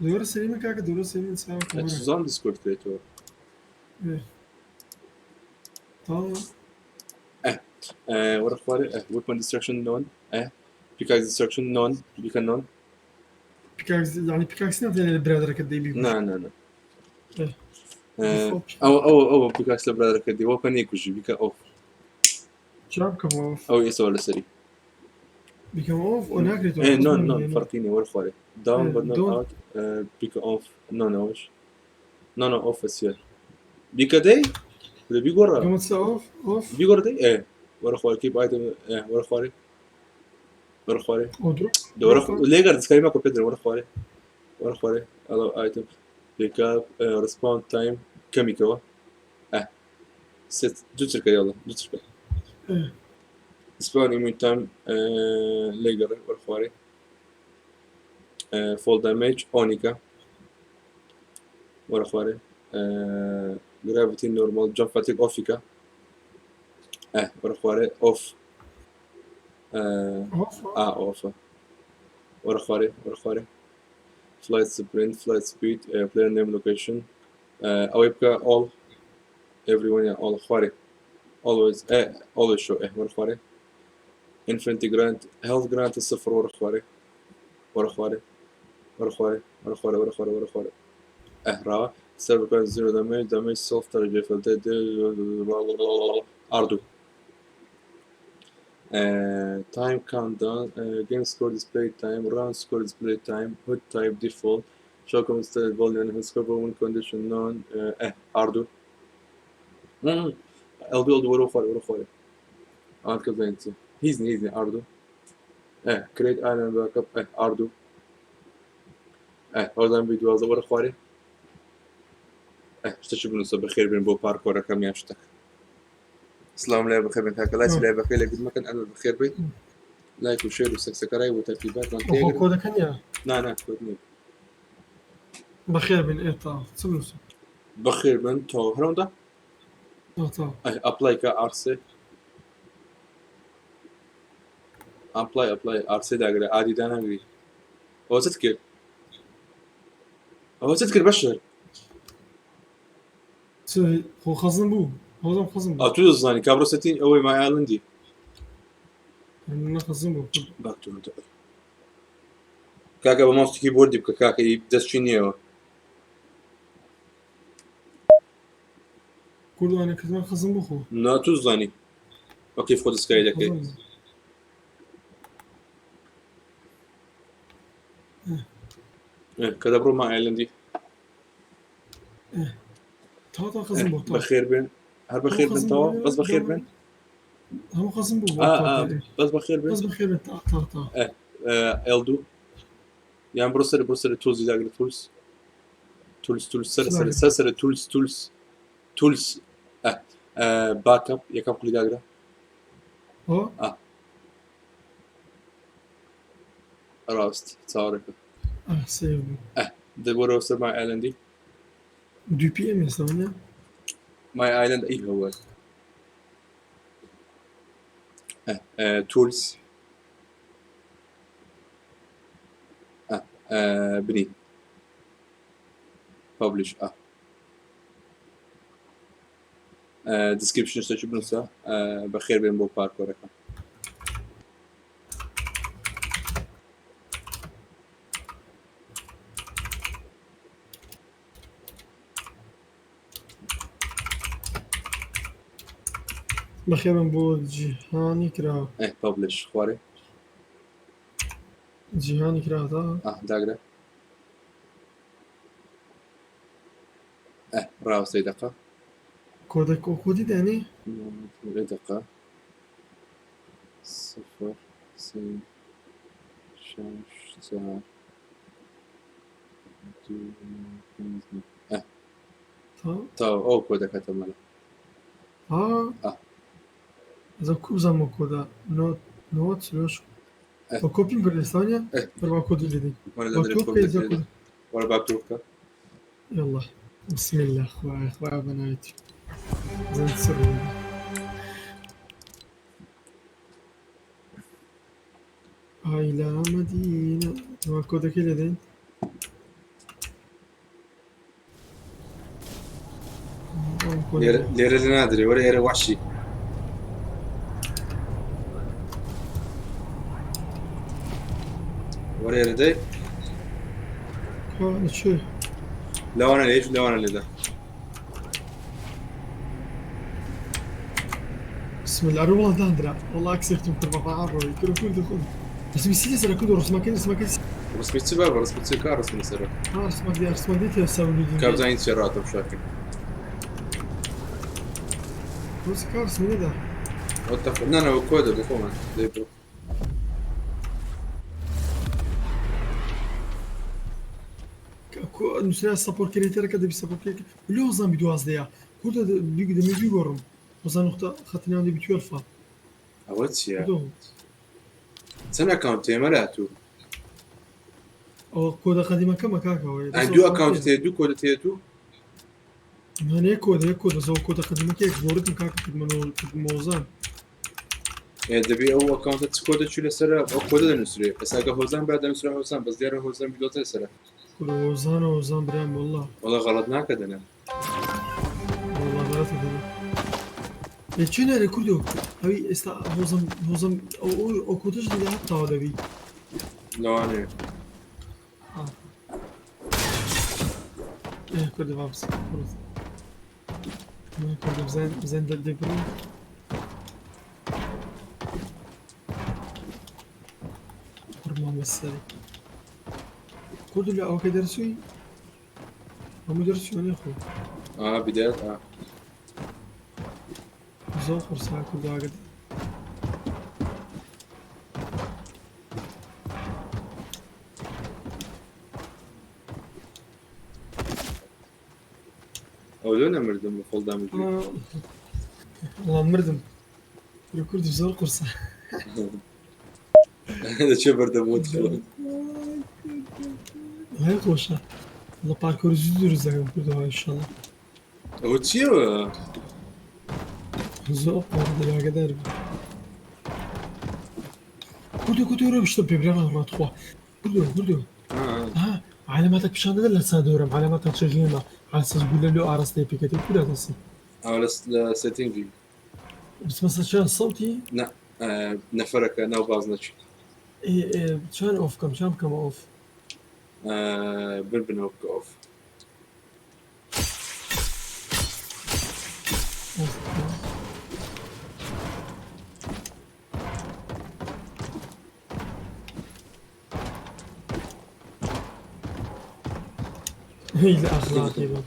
دور سليمة كاكا دور سليمة سوا كمان سوزان ديسكورد كريتور ايه طبعا ورا خواري weapon destruction none pickaxe destruction none beacon none بيكاكس يعني بيكاكس نفس البرادر كده يبي لا إيه. او بيكاكس لبرادر كدي وكان يكوجي بيكا اوف شاب كم اوف او يسوى لسري بيكم اوف وناكريتو نون فرقيني ورا خواري down but not don't. out بيكا اوف نون اوش نون اوف اسير بيكا دي ولا بيقرا كم اوف بيقرا دي ورا خواري كيب ايتم ورا خواري ودرو ليجر سكاي ماكو بيدر ورا خواري الو ايتم بيك اب ريسبوند تايم كيميكال ست دوترك يلا دوترك سبون ايمون تايم ليجر ورا خواري فول دامج اونيكا ورا خواري جرافيتي نورمال جمب فاتيك اوفيكا ورا خواري اوف اوف ورا خواري flight sprint flight speed player name location او يبقى all everyone all خواري always show ورا خواري infinity grant health grant الصفر ورا خواري را server grant zero damage self target أردو time countdown game score display time round score display time hood type default show command status volume and score win condition non أردو LB ورا خواري كذا هيزني أردو create island backup أردو هذا فيديو هذا ورا خواري اشتشي بنوصل بخير بين بو باركور كم يشتك السلام عليكم بخير بين هاك لايك لا بخير لك ما كان انا بخير بين لايك وشير وسكسكراي وترتيبات هو كودا كنيا لا كودني بخير بين ايه طا سبلوس بخير بين تو هروندا طا ابلاي كارسي ابلاي ارسي داغري عادي دانا غري هو تذكر بشر سوي هو خزن بو هو خزن بو تو زاني كابرو 60 اوي ماي ايلاندي انا خزن بو باك تو كاكا بماوس كيبورد يبقى كاكا يبدس شنيو كل انا كنت خزن بو خو لا تو زاني اوكي فوت سكاي دك كذا برو ماي ايلاندي تا خزن بو بخير بين هل بخير بين تو بس بخير بين هو خزن بو بس بخير بين بين تا الدو يعني بروسر تولز داغر تولز سر تولز باك اب يا كم كل داغر هو راست صارك سيف ده بروسر ماي ايلاندي دو بي ام يسوي ماي ايلاند ايه هو تولز بني publish description شتێکی بنووسە بەخێر بێن بۆ پارکۆرەکە بەخێرم بۆ جیهانی کراوە publish خوارێ جیهانی کراوە داگرە ڕاوسەی دقە کۆدی دێنێ دقة 0 3 6 تا ئەو کۆدەکەتە مەلە ئەزە کوزانمە کۆدا نۆت سلۆش بە کۆپیم کوردستانە بەروا کۆدی لێدەین وەرە باکتۆ بکە يلا بسم الله خواه بنايتي زين سر إلى مدينة وكودك لدين ليرة نادري ولا يرى وحشي ولا يرى دي هذا شو لو انا ليش لو انا اللي ده بسم الله والله داندرا والله كسرتم كربا عروي كل دخل بس بيصير سر كل رسمك رسمي سبب رسمي سكر رسمي سر رسمك دي تسوي لي كاب زين سيارات بشكل بس كار اسمه ده اتفقنا انا وكود بكون ديبرو نووسرا سەپۆرت کردێتەرەکە دەبی سەپۆرت لێ وەزان بی دوازدەیە کورد دەمێ بیگۆڕم وەزان نقطە خەتنیان دەبی 12 ئەوە چییە چەند ئەکاونت تێمە لاتوو ئەوە کۆدە قەدیمەکەمە کاکەوە دوو ئەکاونت تێ دوو کۆدە تێتوو هەنەیە کۆدەیە کۆدە زەوە کۆدە قەدیمەکەیەک گۆڕتم کاکە کردمەوەزان دەبێ ئەو ئەکاونتە چ کۆدە چوو لەسەرە ئەو کۆدە دەنووسێ ئەساگە هۆزان با دەنووسرا هۆزان بەس دیارە هۆزان بیدۆتە لەسەرە وەزان برام والله غلط ناکە دەنێ چی نەرێ کوردۆ ئەوی ئێستا هۆزم ئەو کۆدەش لێ هەتاوە دەبی لەوانەیە کوردە بابس کوردە بزەن دەبڕی قوربان بەسەری كود اللي أو كده درسوي هم درسوا أنا أخو بداية زوخر ساعة كود عقد أولونا مردم بفضل دام الجو والله مردم الكرد في زور قرصة هذا شو برد موت هاي خوشة والله باركور زيدور زاهم كردها إن شاء الله هو تشيو زوق ورد لا قدر كردو رو بشتب ببرنا ما تخوا كردو علاماتك بشان ده لا صادورم علاماتك شغيمة على اساس يقول له ارس تي بيكتي كده تصي على سيتنج بس مثلا شان صوتي لا نفرك نو بازنش ايه شان اوف كم اوف بربن اوف هي الأخلاقي بقى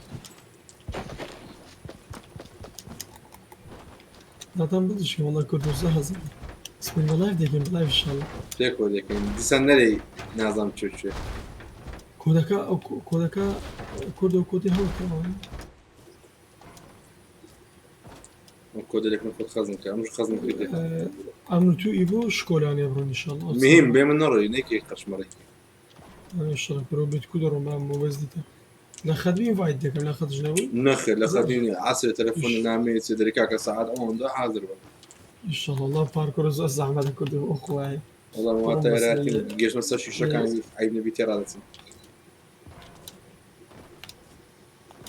zaten bu düşün valla kurdursa hazır. Bismillah dedim live inşallah. Tek o dekin. Sen nereye nazam çocuğu? Kodaka kurdu kodi hal tamam. O kodek mi kod kazın ki? Amuş kazın ki. Amrutu ibu şkolani yapın inşallah. Mühim benim nereye ne ki kaçmalı? İnşallah probet kudurum ben mubezdite. لا خدمين فايد ديك لا خد جنوي نخل لا خديني عصر تلفون نامي سيدريكا ساعات اون ده حاضر بقى ان شاء الله باركور زعما كردو اخويا والله ما اللهم تهراتي صل- جيش مسا شيشة كان عيب نبي ترادتي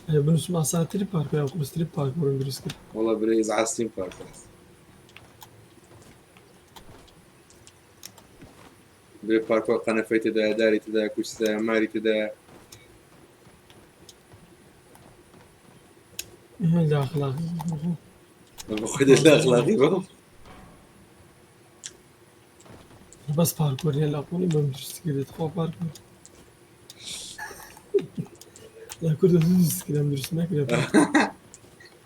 بنسمع ساعتي باركور او بستري باركور درس كده والله بريز عاستين باركوس بري باركور قنفي تدا داري تدا كوشتا ماري تدا لا اخلاق باخد الاخلاقي بقى بس باركور يلا قولي بندرس كده تخو باركور لا كنت ادرس كده مدرس ما كده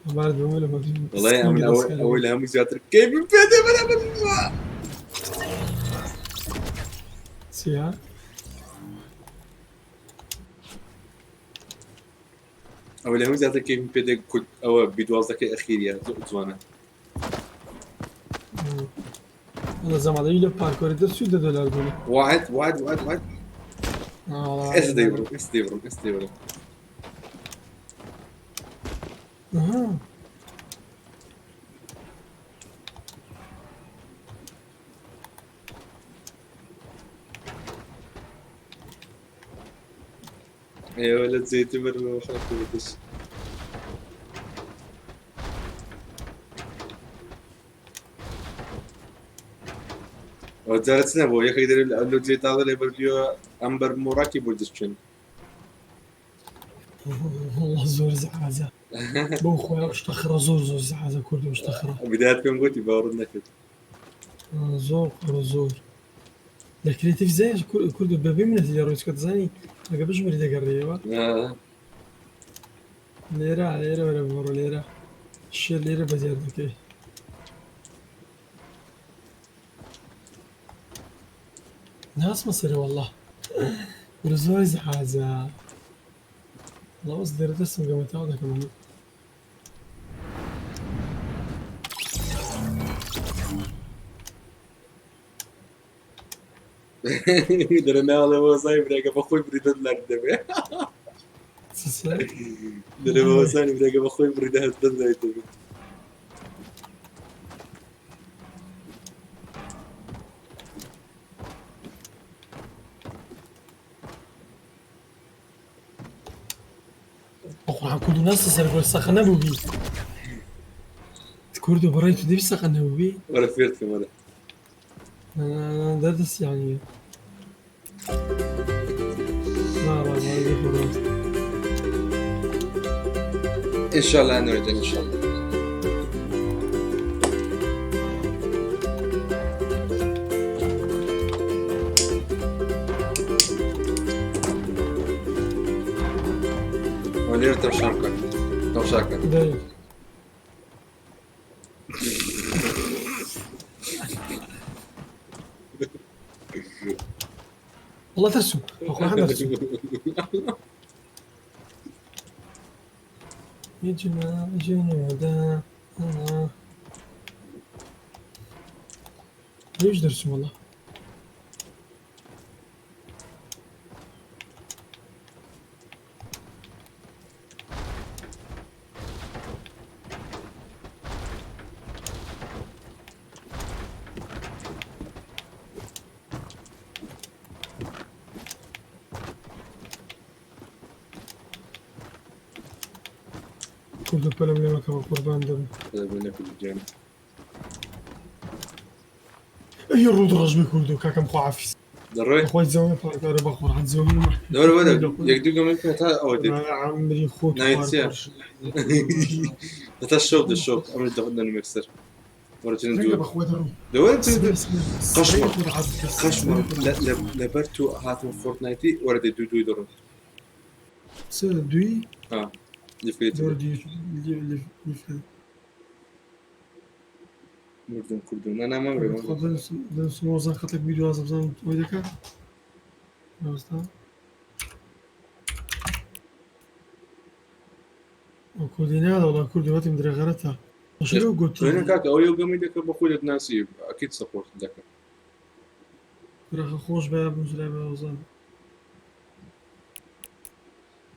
بعد ما ولا ما والله من اول هم زيادة كيف بيدي بلا سيها اول هم زيادة كيف بيدي كنت او بدوازك الاخير يا زوانا هذا زمان يلا باركور درس شو $2 دول واحد اس ديبرو اها يا ولد زي تمر ما خاطرتش وزارتنا بو يا خيدر لو جيت هذا اللي برجيو امبر موراكي بولدشن والله زور زعازة بو خويا واش تخرى زور زعازة كردي واش تخرى بدايتكم قلتي باورنا كده زور الكريتيف زي كردو بابي من اللي رويس كتزاني ما قبلش مريدا قريبا ليرة ولا بورو ليرة الشير ليرة بزيادة كي ناس مصري والله ورزوي زعازة والله أصدر درسم قمت هذا كمان درنا على وظائف راجع بخوي بريدة لردبه درنا وظائف راجع بخوي بريدة لردبه أخوان كردو ناس تسرق سخنة بوبي كردو برايتو دي سخنة بوبي ولا فيرت كمان درس يعني لا دي خلاص ان شاء الله نرجع ان شاء الله ولير تمشاكا داير والله ترسم أخوان حد ترسم يجمع جنودا ليش درسم والله كردو بلم لما كما قربان دم هذا بينا في الجامعة أي الرود رجبي كردو كاكم خو عفيس دروي أخوي زوين فارك أنا بخور عن زوين دور ولا يقدر قبل كده أودي أنا عمري خوت نايتسيا الشوب أمر دخلنا المكسر مرتين رجع دور بخوي درو دور قشمر قشمر لبرتو هاتم فورتنايتي ورد دو يدورون دوي لفيت دور دي كردون أنا ما أمري خاطر سمو زان خاطر فيديو هذا بزان ويدك نوستا وكودينا هذا والله كل دلوقتي مدري غيرتها شنو قلت هنا كاك أو يوم قمي دك بقول ناسي أكيد سبورت دك راح خوش باب مزرعة وزان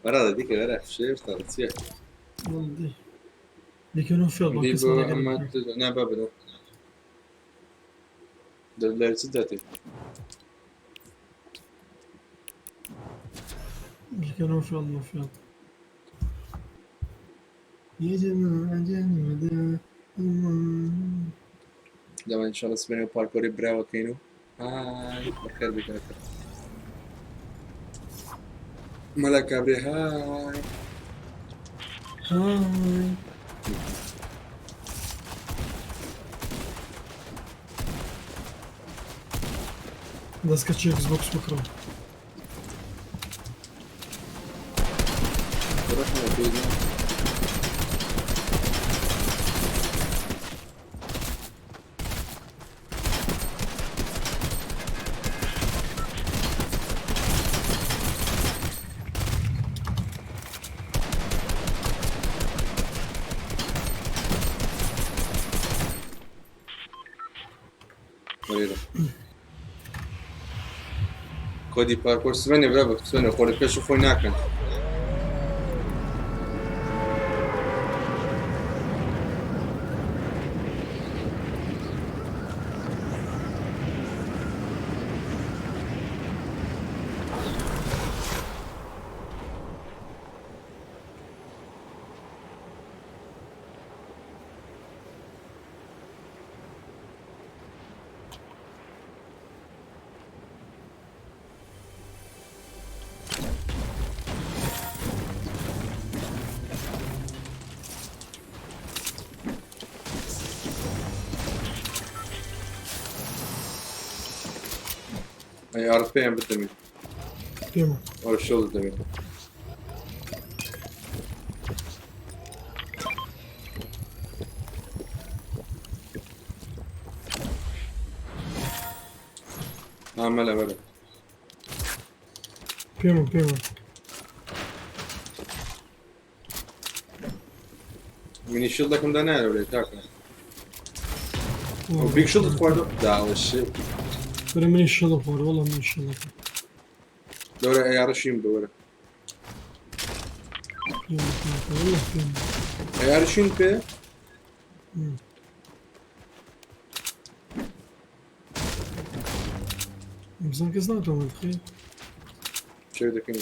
برا ديك غير شيء والله دي كانوا في الله دي كسر أما أنا بابا دەلاری چ دەتێ بكەن فڵ مەفڵ يجمع دەوان ئینشاڵڵا سبەینەوە پارکۆری براوەکەین و های بەخێر بکاتە مەلا کابرێ های هاي دەستکە چی Xbox بکڕم ڕەحمە پێدا وەرێرە کۆدی پارکۆر سبەینێ برا بە سبەینە خۆ لە پێش و خۆی ناکەن ئەی ئارپەیان بدەمێت پێمە وەرە شەڵ دەمێت ئامەلە وەرە پێمە منی شڵ دەکەم دا نایە لێ تاکە بیگ شڵت خواردە داوەشێ برە منی شەڵە خۆر وەڵا من شەڵە دەورە ئەیارەشیم بەوەرە ئەیارشین پێ بزن کەس ناتوانێت خێ شێ دەکەین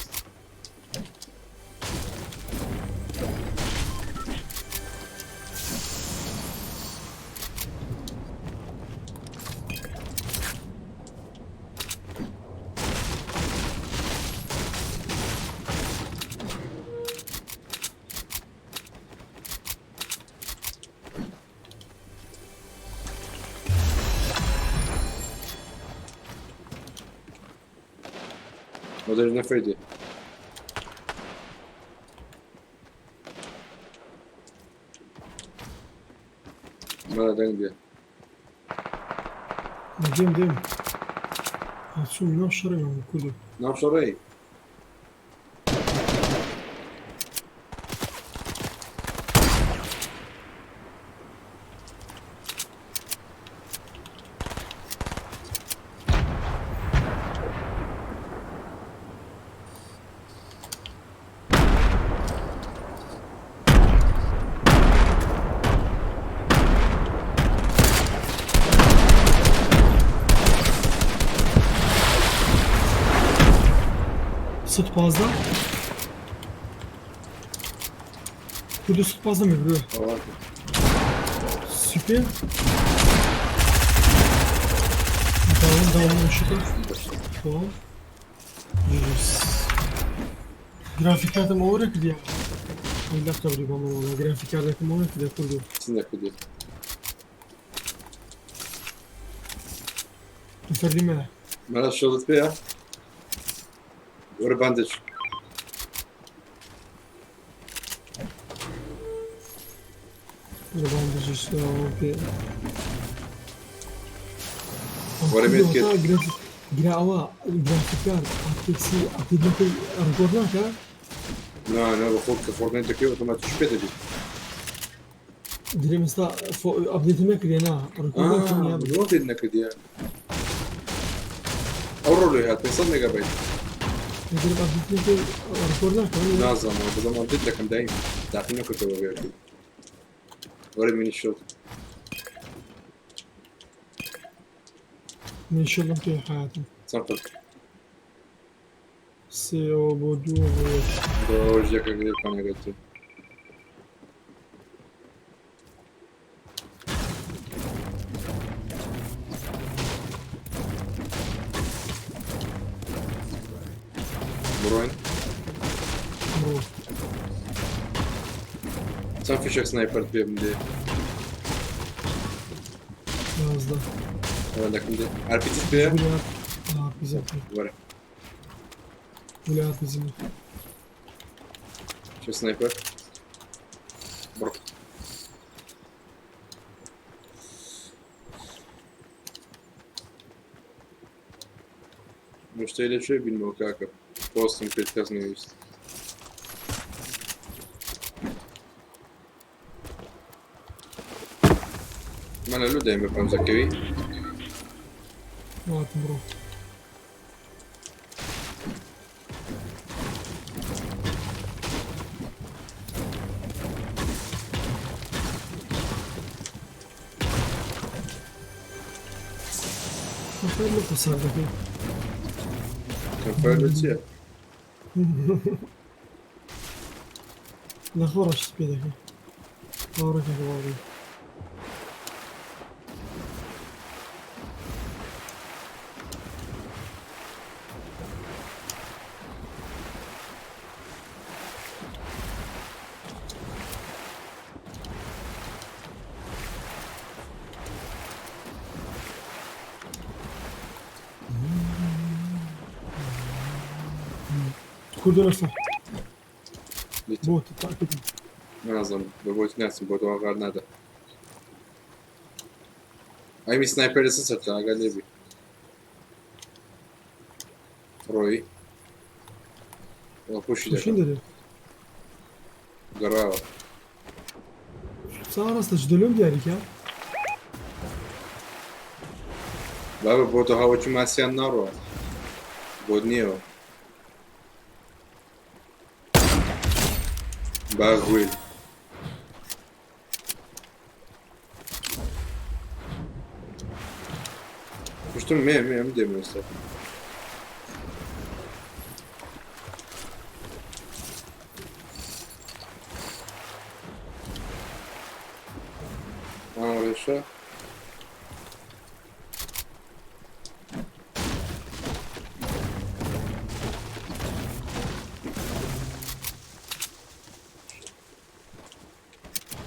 وەدەر نەفەیدێ مەلا دەنگ بێ دێم هەچوو ناو شەڕێمە کوردو ناو شەڕێی Sıt fazla. Burada süt fazla mı bro? Süper. Tamam ışıklar. Tamam. Grafiklerden olarak diye. Allah tabii bana valla grafiklerden olarak diye kurdu. Sinir kurdu. Tuferdin mi? Bana şöyle bir ya. Orada bandaj. Bandaj işte abi. Orada bir kez. Grava grafikler ateksi atılmakı rekorlar ha. Ne bu Fortnite'daki otomatik şüphe dedi. Direkt mesela update'ime kırıyor ha. Rekorlar kim ya? Ne oldu ne kadar ya? Avrolü ya, pensal megabayt. Direkt update'ime rekorlar kim ya? Nazım ama bu zaman dedi rakam daim. Tahmin yok ki o böyle. Orada mini shot. من شلون كيف حياتي صفر سي او بودو ڕۆژێکە گرێکانەگەێت بڕۆین چەند فیشێک سنایپەرت پێ بدێ يازده ئەوەندەکەم دێ ئارپیتیت پێ ولايات بزيت وەرە ولايات بزيت چه سنایپەر بڕۆ مشتەی لەکوێ بینەوە کاکە پۆستم پێت کەس نەویست منە لو دەیم بە پەمزەکەوی وات برو خير لك صار کەمپەر لە چییە لا خرج بيدك بارك الله كردن صح بوت تأكد نازم بە بۆتی ناچم بۆ دەواغار نادا ئەمی سنایپەر لەسەر سەرتا ئاگا لێبی ڕۆی خۆشی شو دەکەم ندري گەڕاوە صار استجدلهم ديالك يا بابە بۆ تۆ هاوەکی ماسییان ناڕۆە بۆت نییەوە باگوێل پشتم مێ ئەم دێمەوەستا ڕێشە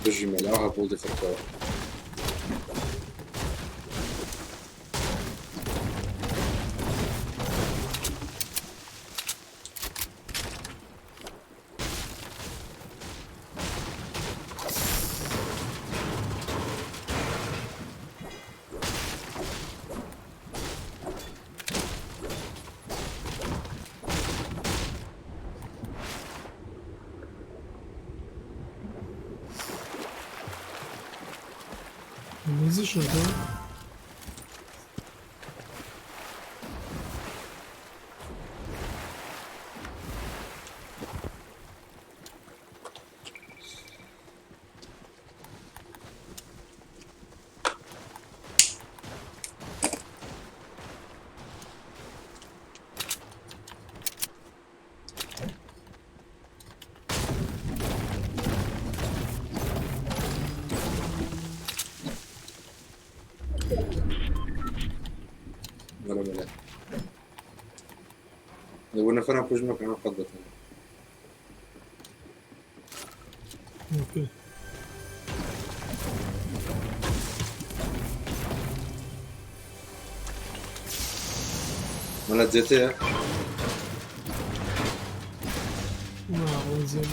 بژی مەلا هەبوو دەفەکەوە نزل شو ده ولا ملا لو نفرنا بوجمة كان قدتنا اوكي ملا جيتها زين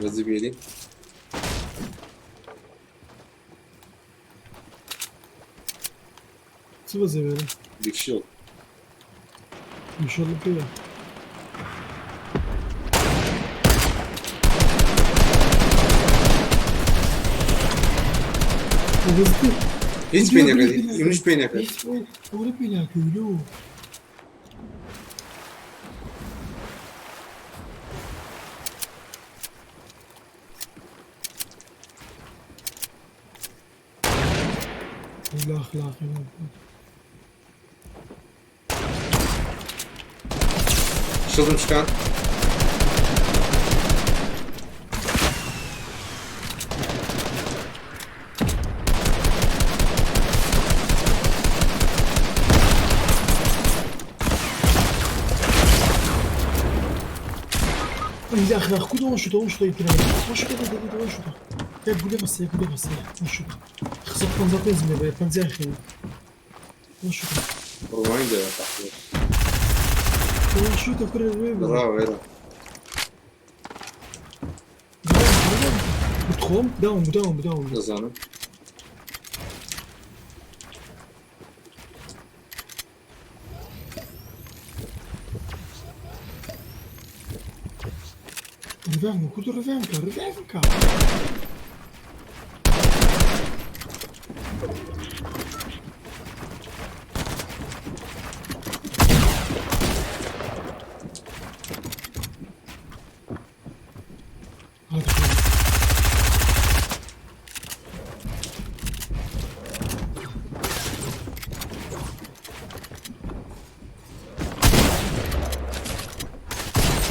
بزي بيلي شو زي بالي ديك شيل ان شاء الله كده hiç beni yakaladı. Yunus beni yakaladı. Orada beni yakaladı. لا أخلاقي شغل شكان إذا أخلاق كله وش ده وش ده يترى وش ده ده وش ده يا بقول بس يا بقول بس وش ده خسرت بنزاتين زميلي بقى بنزين خير وش ده وين ده تحت وش ده كل الويب برافو هذا بتخوم داوم زانو ريفانكا كنت ريفانكا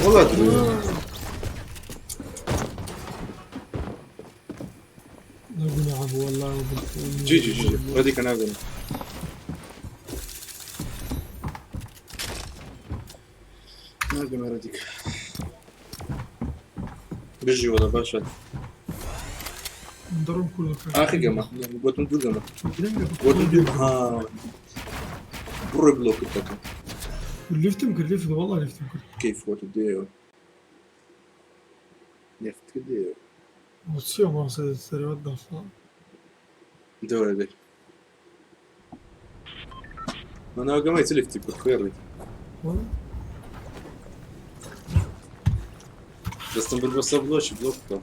والله تدري نقول عبو والله جي هذيك انا اقول هذيك بيجي ولا باشا نضرب كله اخي جماعه قلت ندور جماعه قلت ندور ها برو بلوك التكا لفت والله لفت كيف وات ديو لفت ديو وتصير ما صير سري وضف دور هذيك انا قام يتلفتي بخير بس تنبر بس بلوش بلوك طب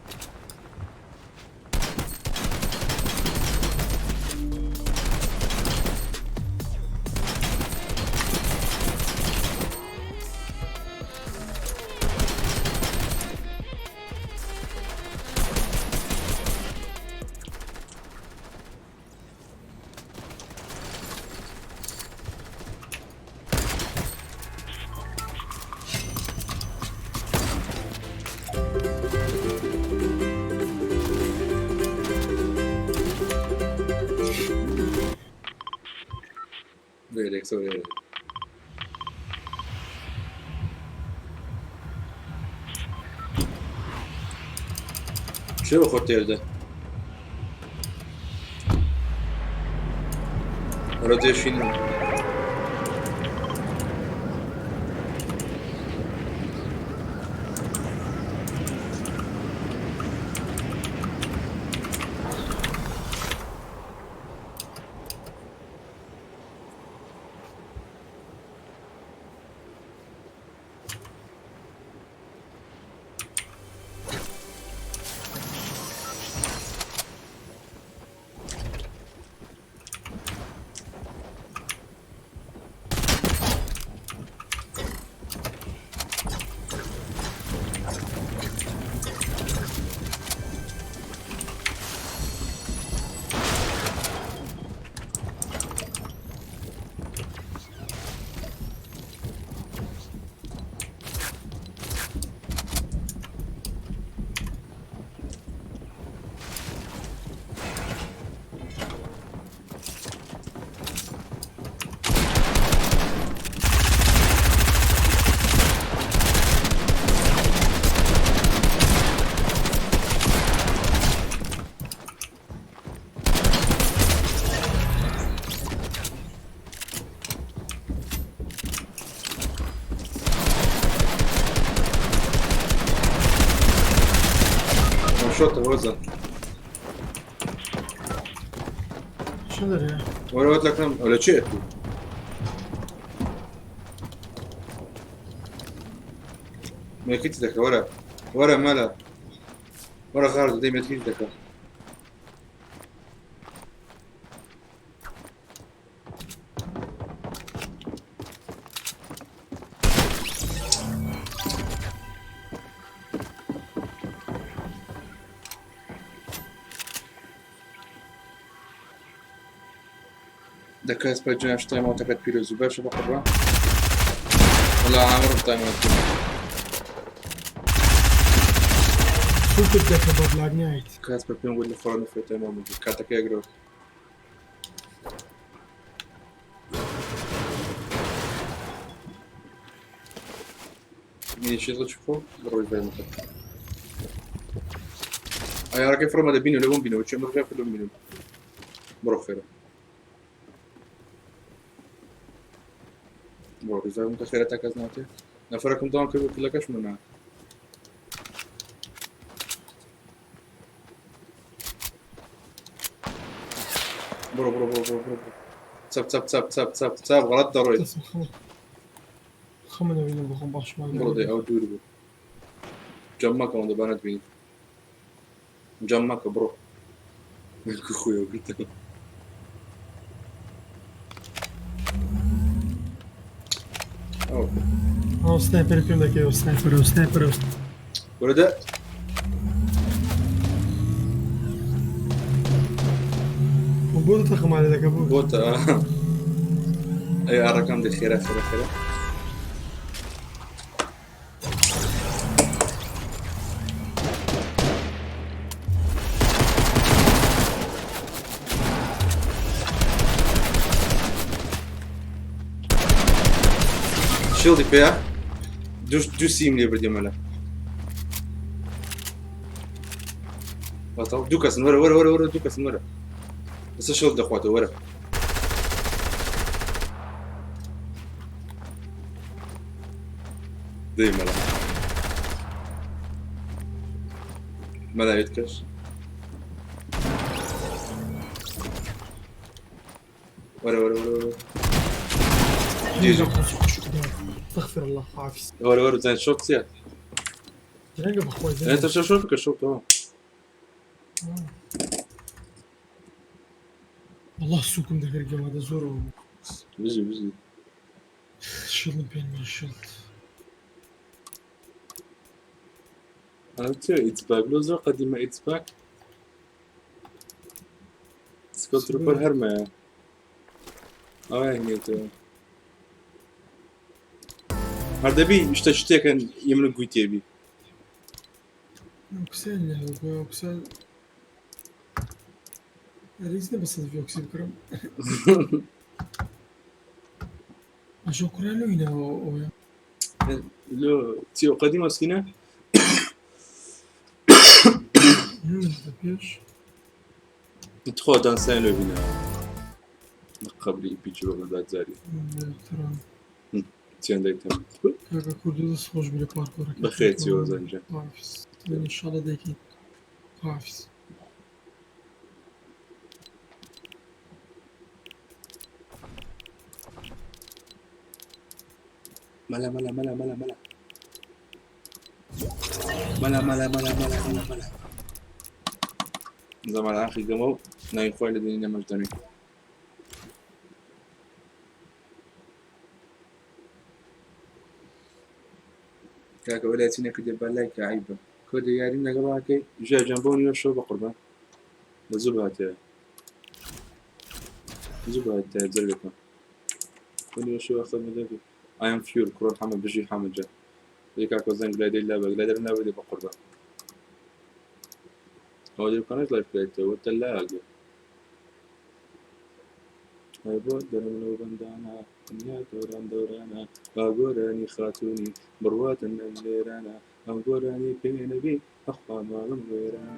Böyle söyle. شو خوتيل ده؟ راديو شنو؟ شو توزع؟ شو ده ولا قلت لك ولا شيء ما كنت لك ورا مالا ورا خالد دي ما كنت لك دكاس بجناش تايم اوت تكت بيروزو باش بقرا ولا عمر تايم اوت شو تبدأ كباب لاجنايت كاس ببين ولا فرن في تايم اوت كاتك يقرو مين شي تشوفو بروي فين مكان اي راكي فرما بينو ولا بون بينو تشمر فيها كلهم بينو برو خير برو إذا أنت خيرتك أزناتي نفركم طبعا كلكش منها برو برو برو برو برو سب غلط ضروري خمنا بينا بخم باش ما برو دي أو دوري برو جمعك وانده بانت بيني جمعك برو ملكو خويا قلت سنايبر كم ذاك سنايبر ولد وبوت تخم على ذاك ابو بوت اي الرقم دي خيره شيلدي فيها دو سيم لي بدي مالا وطاو دوكاس ورا دوكاس ورا بس شيلد اخواته ورا دي مالا يتكش ورا جيجي استغفر الله حافظ ورا زين شوك سيا تلقى بخوي زين انت شو فيك الشوك تمام والله سوكم ذاك الجو هذا زور بيجي شلون بين من الشلط انا قلت اتس باك لوزر قديمه اتس باك سكوت روبر هرمه هني تو هذا بي اشتشتي كان يمن قويتي بي اوكسال له اوكسال ريزنا بس في اوكسال كرم شكرا له هنا لو تيو قديمه سكينه تدخل دانسين لو هنا قبل ايبيك ولا بعد زاري تيان دايتم كاكا كردو خوش بلي باركور بخير تيو زنجه حافظ ان شاء الله داكي حافظ ملا زمان اخي قمو نايم خويا لدينا مجدني كاكا ولاتينا كدير بالك عيبه كود يارينا قباكي جا جنبوني وشو بقربان زبهات زرقتنا كوني وشو اخذ مدافي I am fuel كرون حمد بجي حمد جا ذيك اكو زين جلادي جلادر لا بدي بقربان هو دي كانت لايف بيت والتلاقة هايبوت درملو بندانا دنيا دورانا باقوراني خاتوني بروات النجيرانا باقوراني بينبي أخوة مالهم غيرانا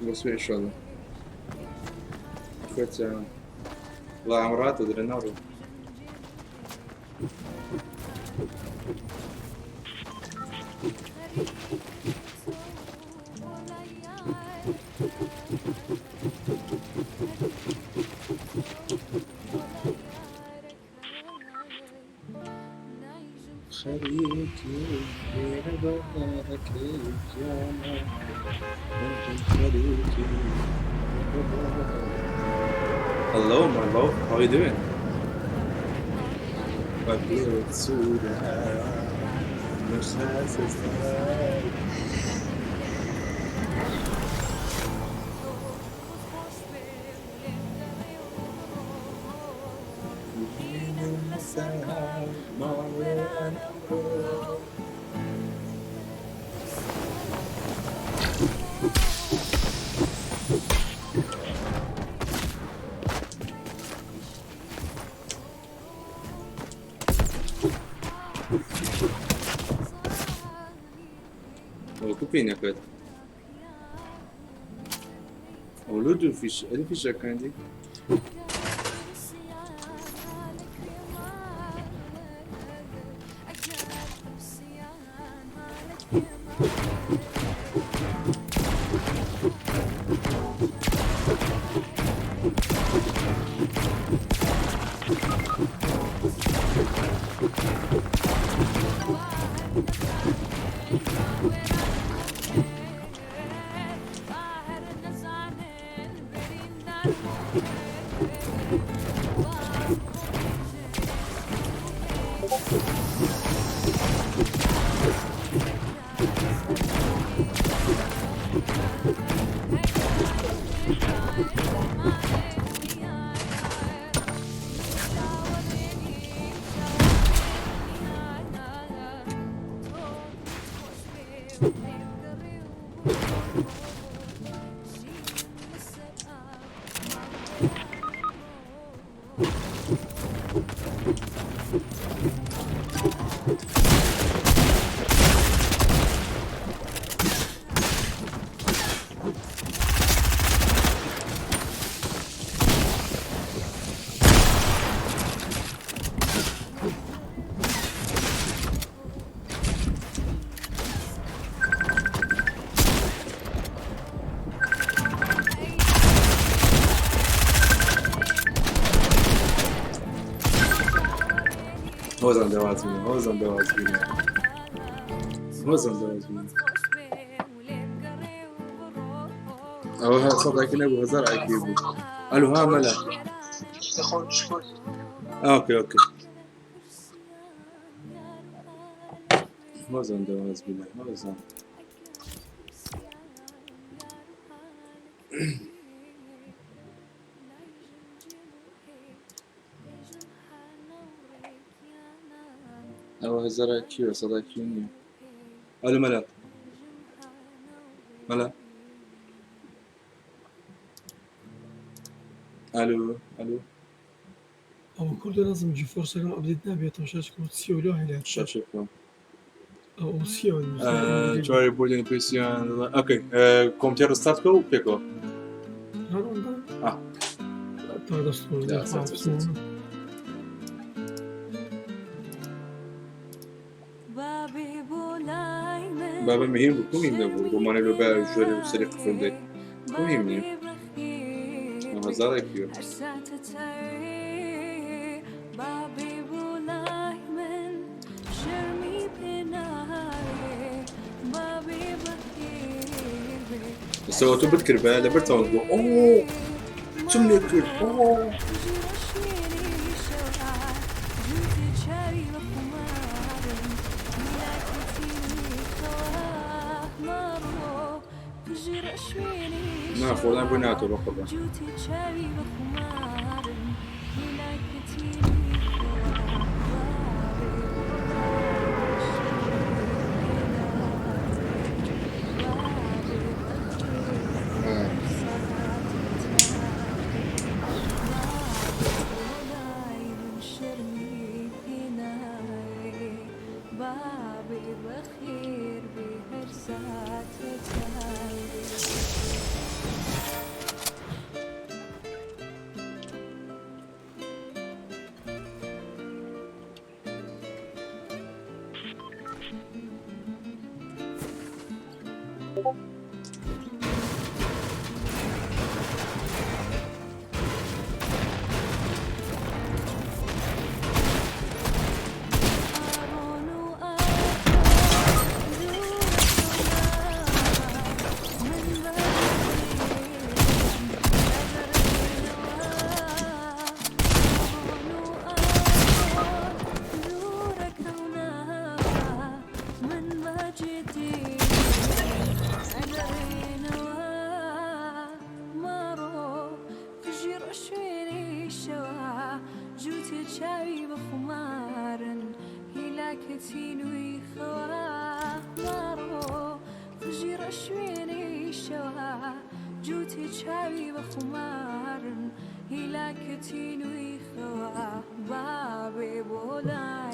بس إن شاء الله كويس الله عمرات ودري النار خليكي بغاك الجامع خليكي Hello, my love. How are you doing? قبل صورة مش حاسس كوبينا كده ولودو فيش اللي فيش عندي هوزن دواز بینه هوزن دواز بینه هوزن دواز بینه اوه صدق نبو هزار عكي بود الو ها ملا اوكي اوكي هوزن دواز بینه هوزن أو هزار كيو صدا كيوني ألو ملا ملا ألو ألو أو كل لازم يجي فرصة كم أبديت نبي تمشيش كم تسيو له هلا شكرا أو سيو جواري بودين بيسيان أوكي كمبيوتر ستارت كو بيكو بابا مهم بكم يمنعوا بمعنى لو بقى جواري وسرق فندق مهم نية هزار كيو سويتو بالكربة لبرتون بو اوه تمني كل اوه نا فوردن بناتو بقبا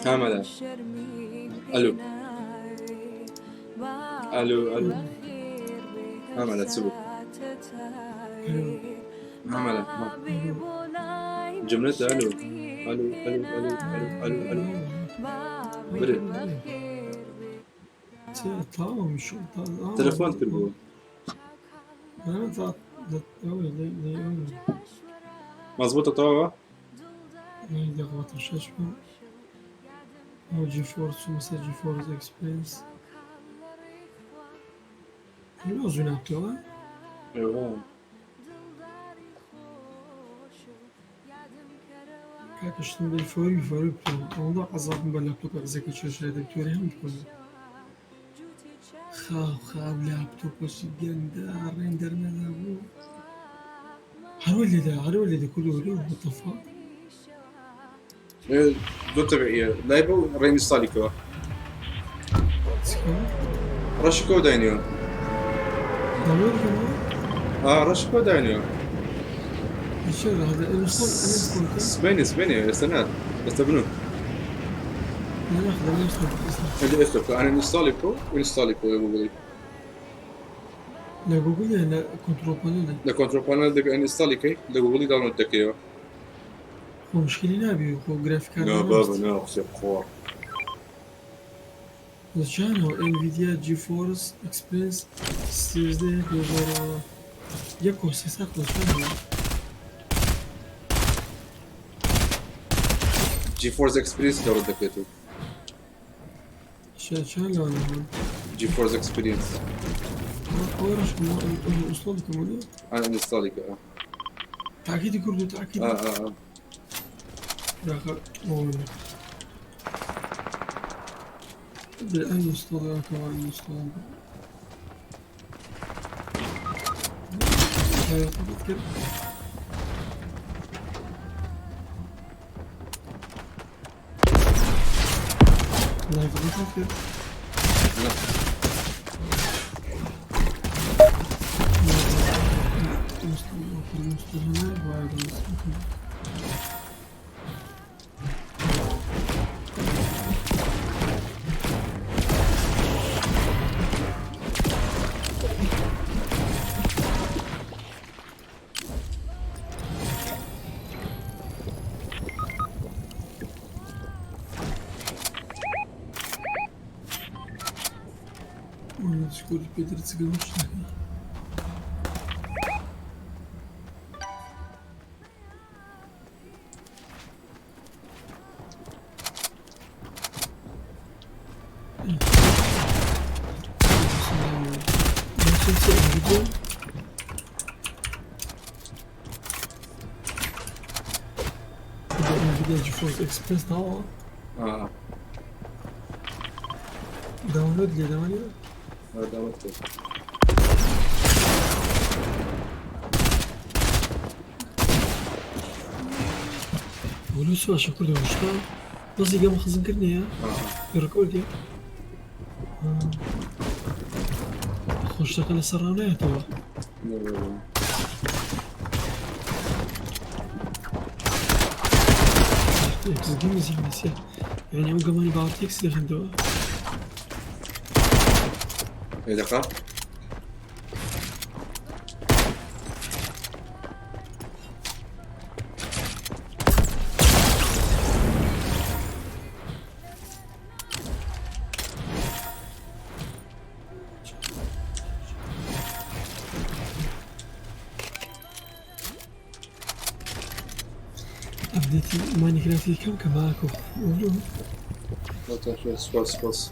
هاملا الو الو الو هاملا تسوق هاملا جملة الو الو الو الو الو الو برد tamam şu tamam. تلفون كربو انا طلعت مظبوطة طبعا نيجي اخبط الشاشة او جي فورس مثلا جي فورس اكسبيرينس لازم نعطيها ايوه كاكشتم بالفوري فوري موضوع عذاب باللابتوب أزكي شو دكتوري هم تقول خاب لابتوب بس جندار ريندر ملابو هرولي ده كله له مطفى دو تبعية لايبو رين ستاليكو رشكو داينيو دور كمان رشكو داينيو ايش هذا المصطلح سبيني استناد بس تبنو انا ناخذ المصطلح اللي استوكو انا انستاليكو يقول لا جوجل لا كنترول بانل لا كنترول بانل دك انستاليكي لجوجل داونلود دكيو هو مشكلة نابي هو جرافيك لا بابا لا خسر خوار وشان هو انفيديا جي فورس اكسبرينس سيريز دي دوزر يكو سيساق وشان جي فورس اكسبيرينس داونلود دكيتو شان لو انا جي فورس اكسبيرينس اورش ما اصلا كمان انا انستاليكو تاكيد يقولوا تاكيد داخل مول بالآن يستطيع كمان يستطيع لا يتذكر لا يتذكر Скоро пидорцы галушные. Видео GeForce Express дал. Download ли давали? داونلود ولو سوا شكر له وشتا قصدي قام خزن كرني يا يركول يا خوش تقل سرانا يا توا تزقيم زين نسيا يعني أبغى ماني بعرفك ليش أنتوا ايه دقيقة أبديتي ماينكرافت كم كماكو ولو لا تنسى سباس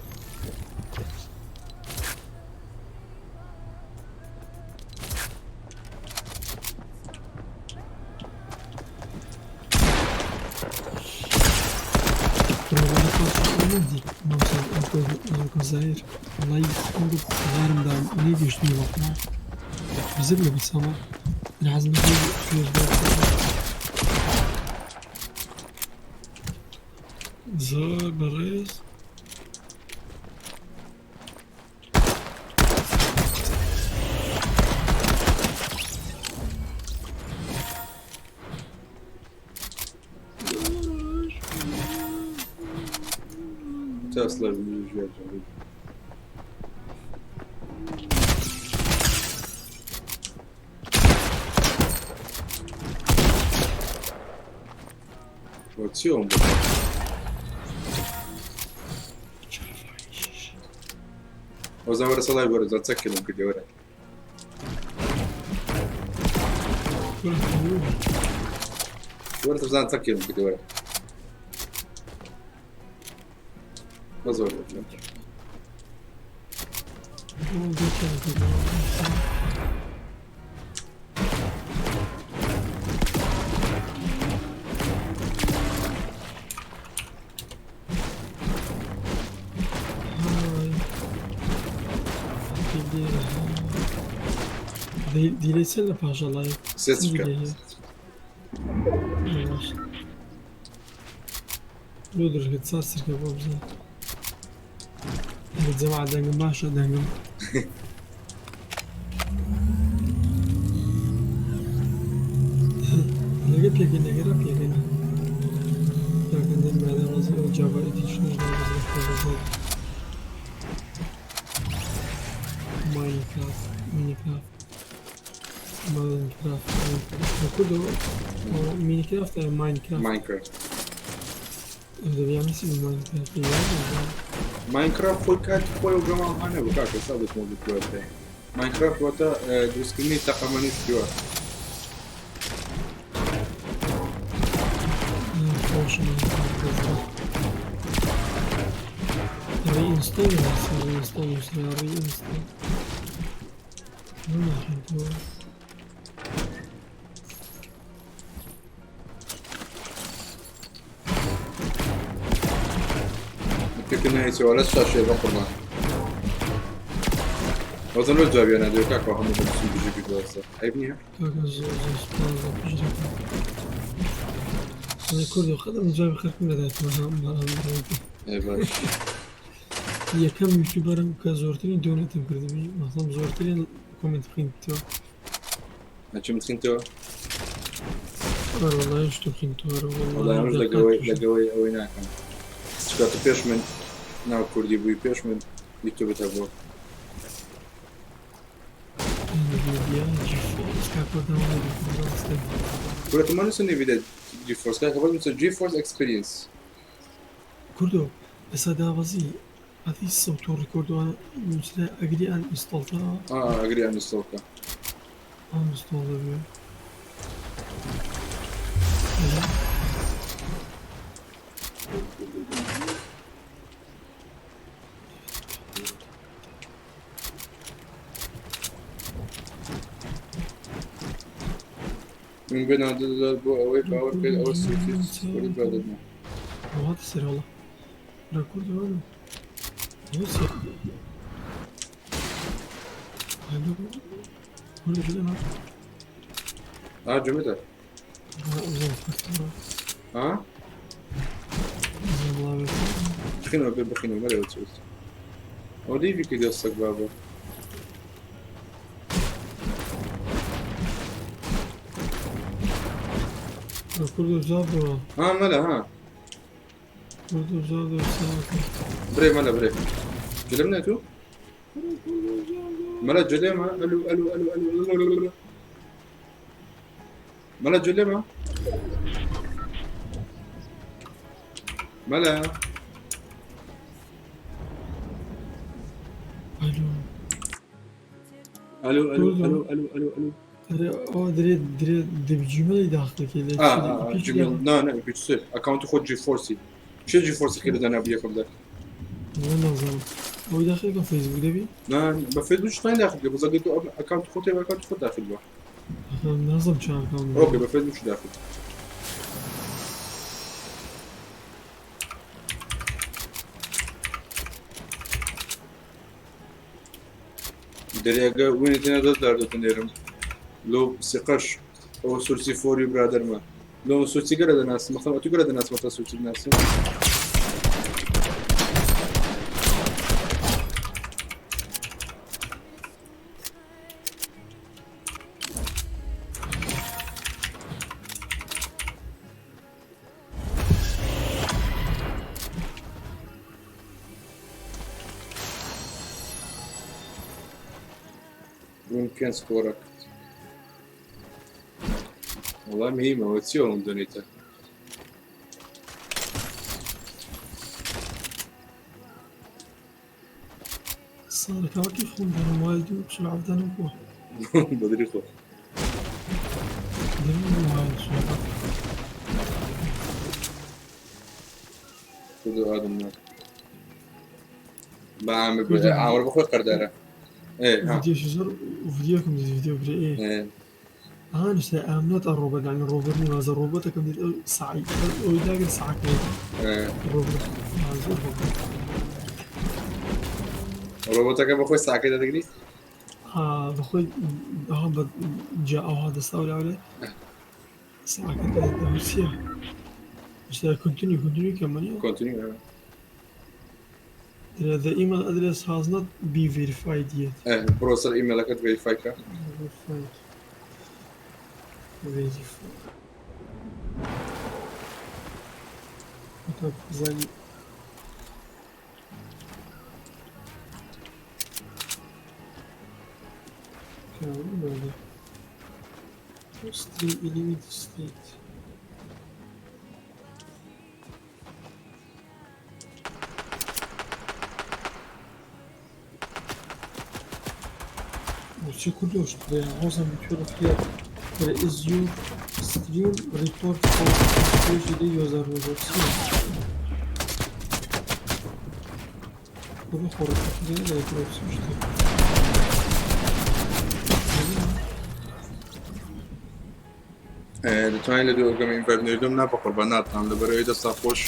الجزائر الله يحفظك غارم دام نيجي يشتري وقتنا بزبلة بالسما العزم في زار بالرئيس Tesla bir Porțiyon bu. O zaman rasalay var, zaten gidiyor. Burada zaten takıyorum gidiyor. Bazı orada. Diletsene paşalar. Ses çıkar. Dur git sarsır ki bu bize. Evet zaman dengim başa dengim. Ne yapıyor ki ne yapıyor ki? Yakında madem az o Java edişini Minecraft. Minecraft ya Minecraft. Öyle bir yanlış mı Minecraft? Minecraft foi o gama ana bu kadar sabit modu böyle. Minecraft vata düzgünlüğü tamamen istiyor. Reinstall. Peki neyse öyle saçıyor bakma. O zaman öyle cevap yana diyor ki hamur bir sürü bir varsa. Ayıp niye? أنا كردي وخدم جاب خير كل ذات ما Evet. هي كم يوتيوبر كزورتني دونتهم كردي مثلا زورتني كومنت قيمته Açım sıkıntı o. والله ايش تبغين والله مش لقوي ويناكم. Çıkartı peşmen. Na kurdi bu peşmen. YouTube tabu. Burada manus'un evide GeForce. Kanka bakın mesela GeForce Experience. كردو بس هذا وزي هذه الصوت والريكورد وانا مثلا اقري ان انستولتها Agree an installka. انستول بيو من بين هذا bu away power pay or switches for the other. وهذا السر والله ريكورد وانا يوسف هلو كل جلنا Ha cümle. Ha? بخينه بخينه ما له تشوف. ودي فيك قصك بابا. كله زابو ها ملا ها. كله زابو بري ملا بري. جلمنا تو؟ ملا جلمها الو ملا جلمها ملا الو دري بجملة داخل كذا جميل لا بتصير اكونت خود جي فورسي شو جي فورسي كده انا بياكم ده والله زين هو داخل كفيسبوك دبي لا بفيسبوك شو داخل بس قلت اكونت خودي واكونت خود داخل بقى نظم شو اكونت اوكي بفيسبوك شو داخل دريقة وين تنادى دار تنيرم لو سقش او سورسي فوري برادر ما لو سورسي قرد الناس مثلا تقرد الناس مثلا سورسي الناس ممكن سكورك والله مهمة وتسيوهم دونيتا صار كواكي خون دارم والدي وبسرعة بدانم بوه بدري خو دارم والد شو خذوا هذا النار بعمل عمر بخوت قردارة ايه ها فيديو شجر وفيديوكم دي فيديو بري ايه ايه نسى آمنات الروبوت يعني الروبوت نماز الروبوت كم دي ساعي ويلاقي ساعة كده ايه الروبوت نماز الروبوت روبوتك بخوت ساعة كده تقري بخوي هذا جاء أو هذا استولى عليه ساعة كده روسيا مش continue كمان كونتينيو the email address has not been verified yet ايه بروسر ايميلك فيريفايكا verify طب زي كمان ولا street element state وشي كله شو عاوزة بتقول فيها is your stream report for usually user resolution كله خورة كده لا يقدر يشتغل دتوانین لە دووەگەم ئینڤەرنێردۆم ناپەقڕ بە ناتان لەبەرەوەی دەستا خۆش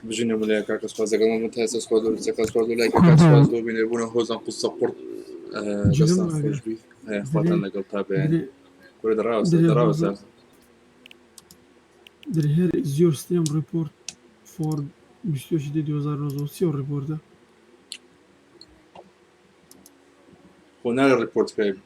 بژینە ملای کاکەس خۆزەگەڵ من تاسەس خۆ سەکەس خۆ لای کاکەس خۆز دۆ بینێبوونە هۆزان قوسە قورت دەستان خۆش بی خواتان لەگەڵ تا بێن کورە دەڕاوەسە here is your stream report for 2030 report خۆ نارە ریپۆرت بکەین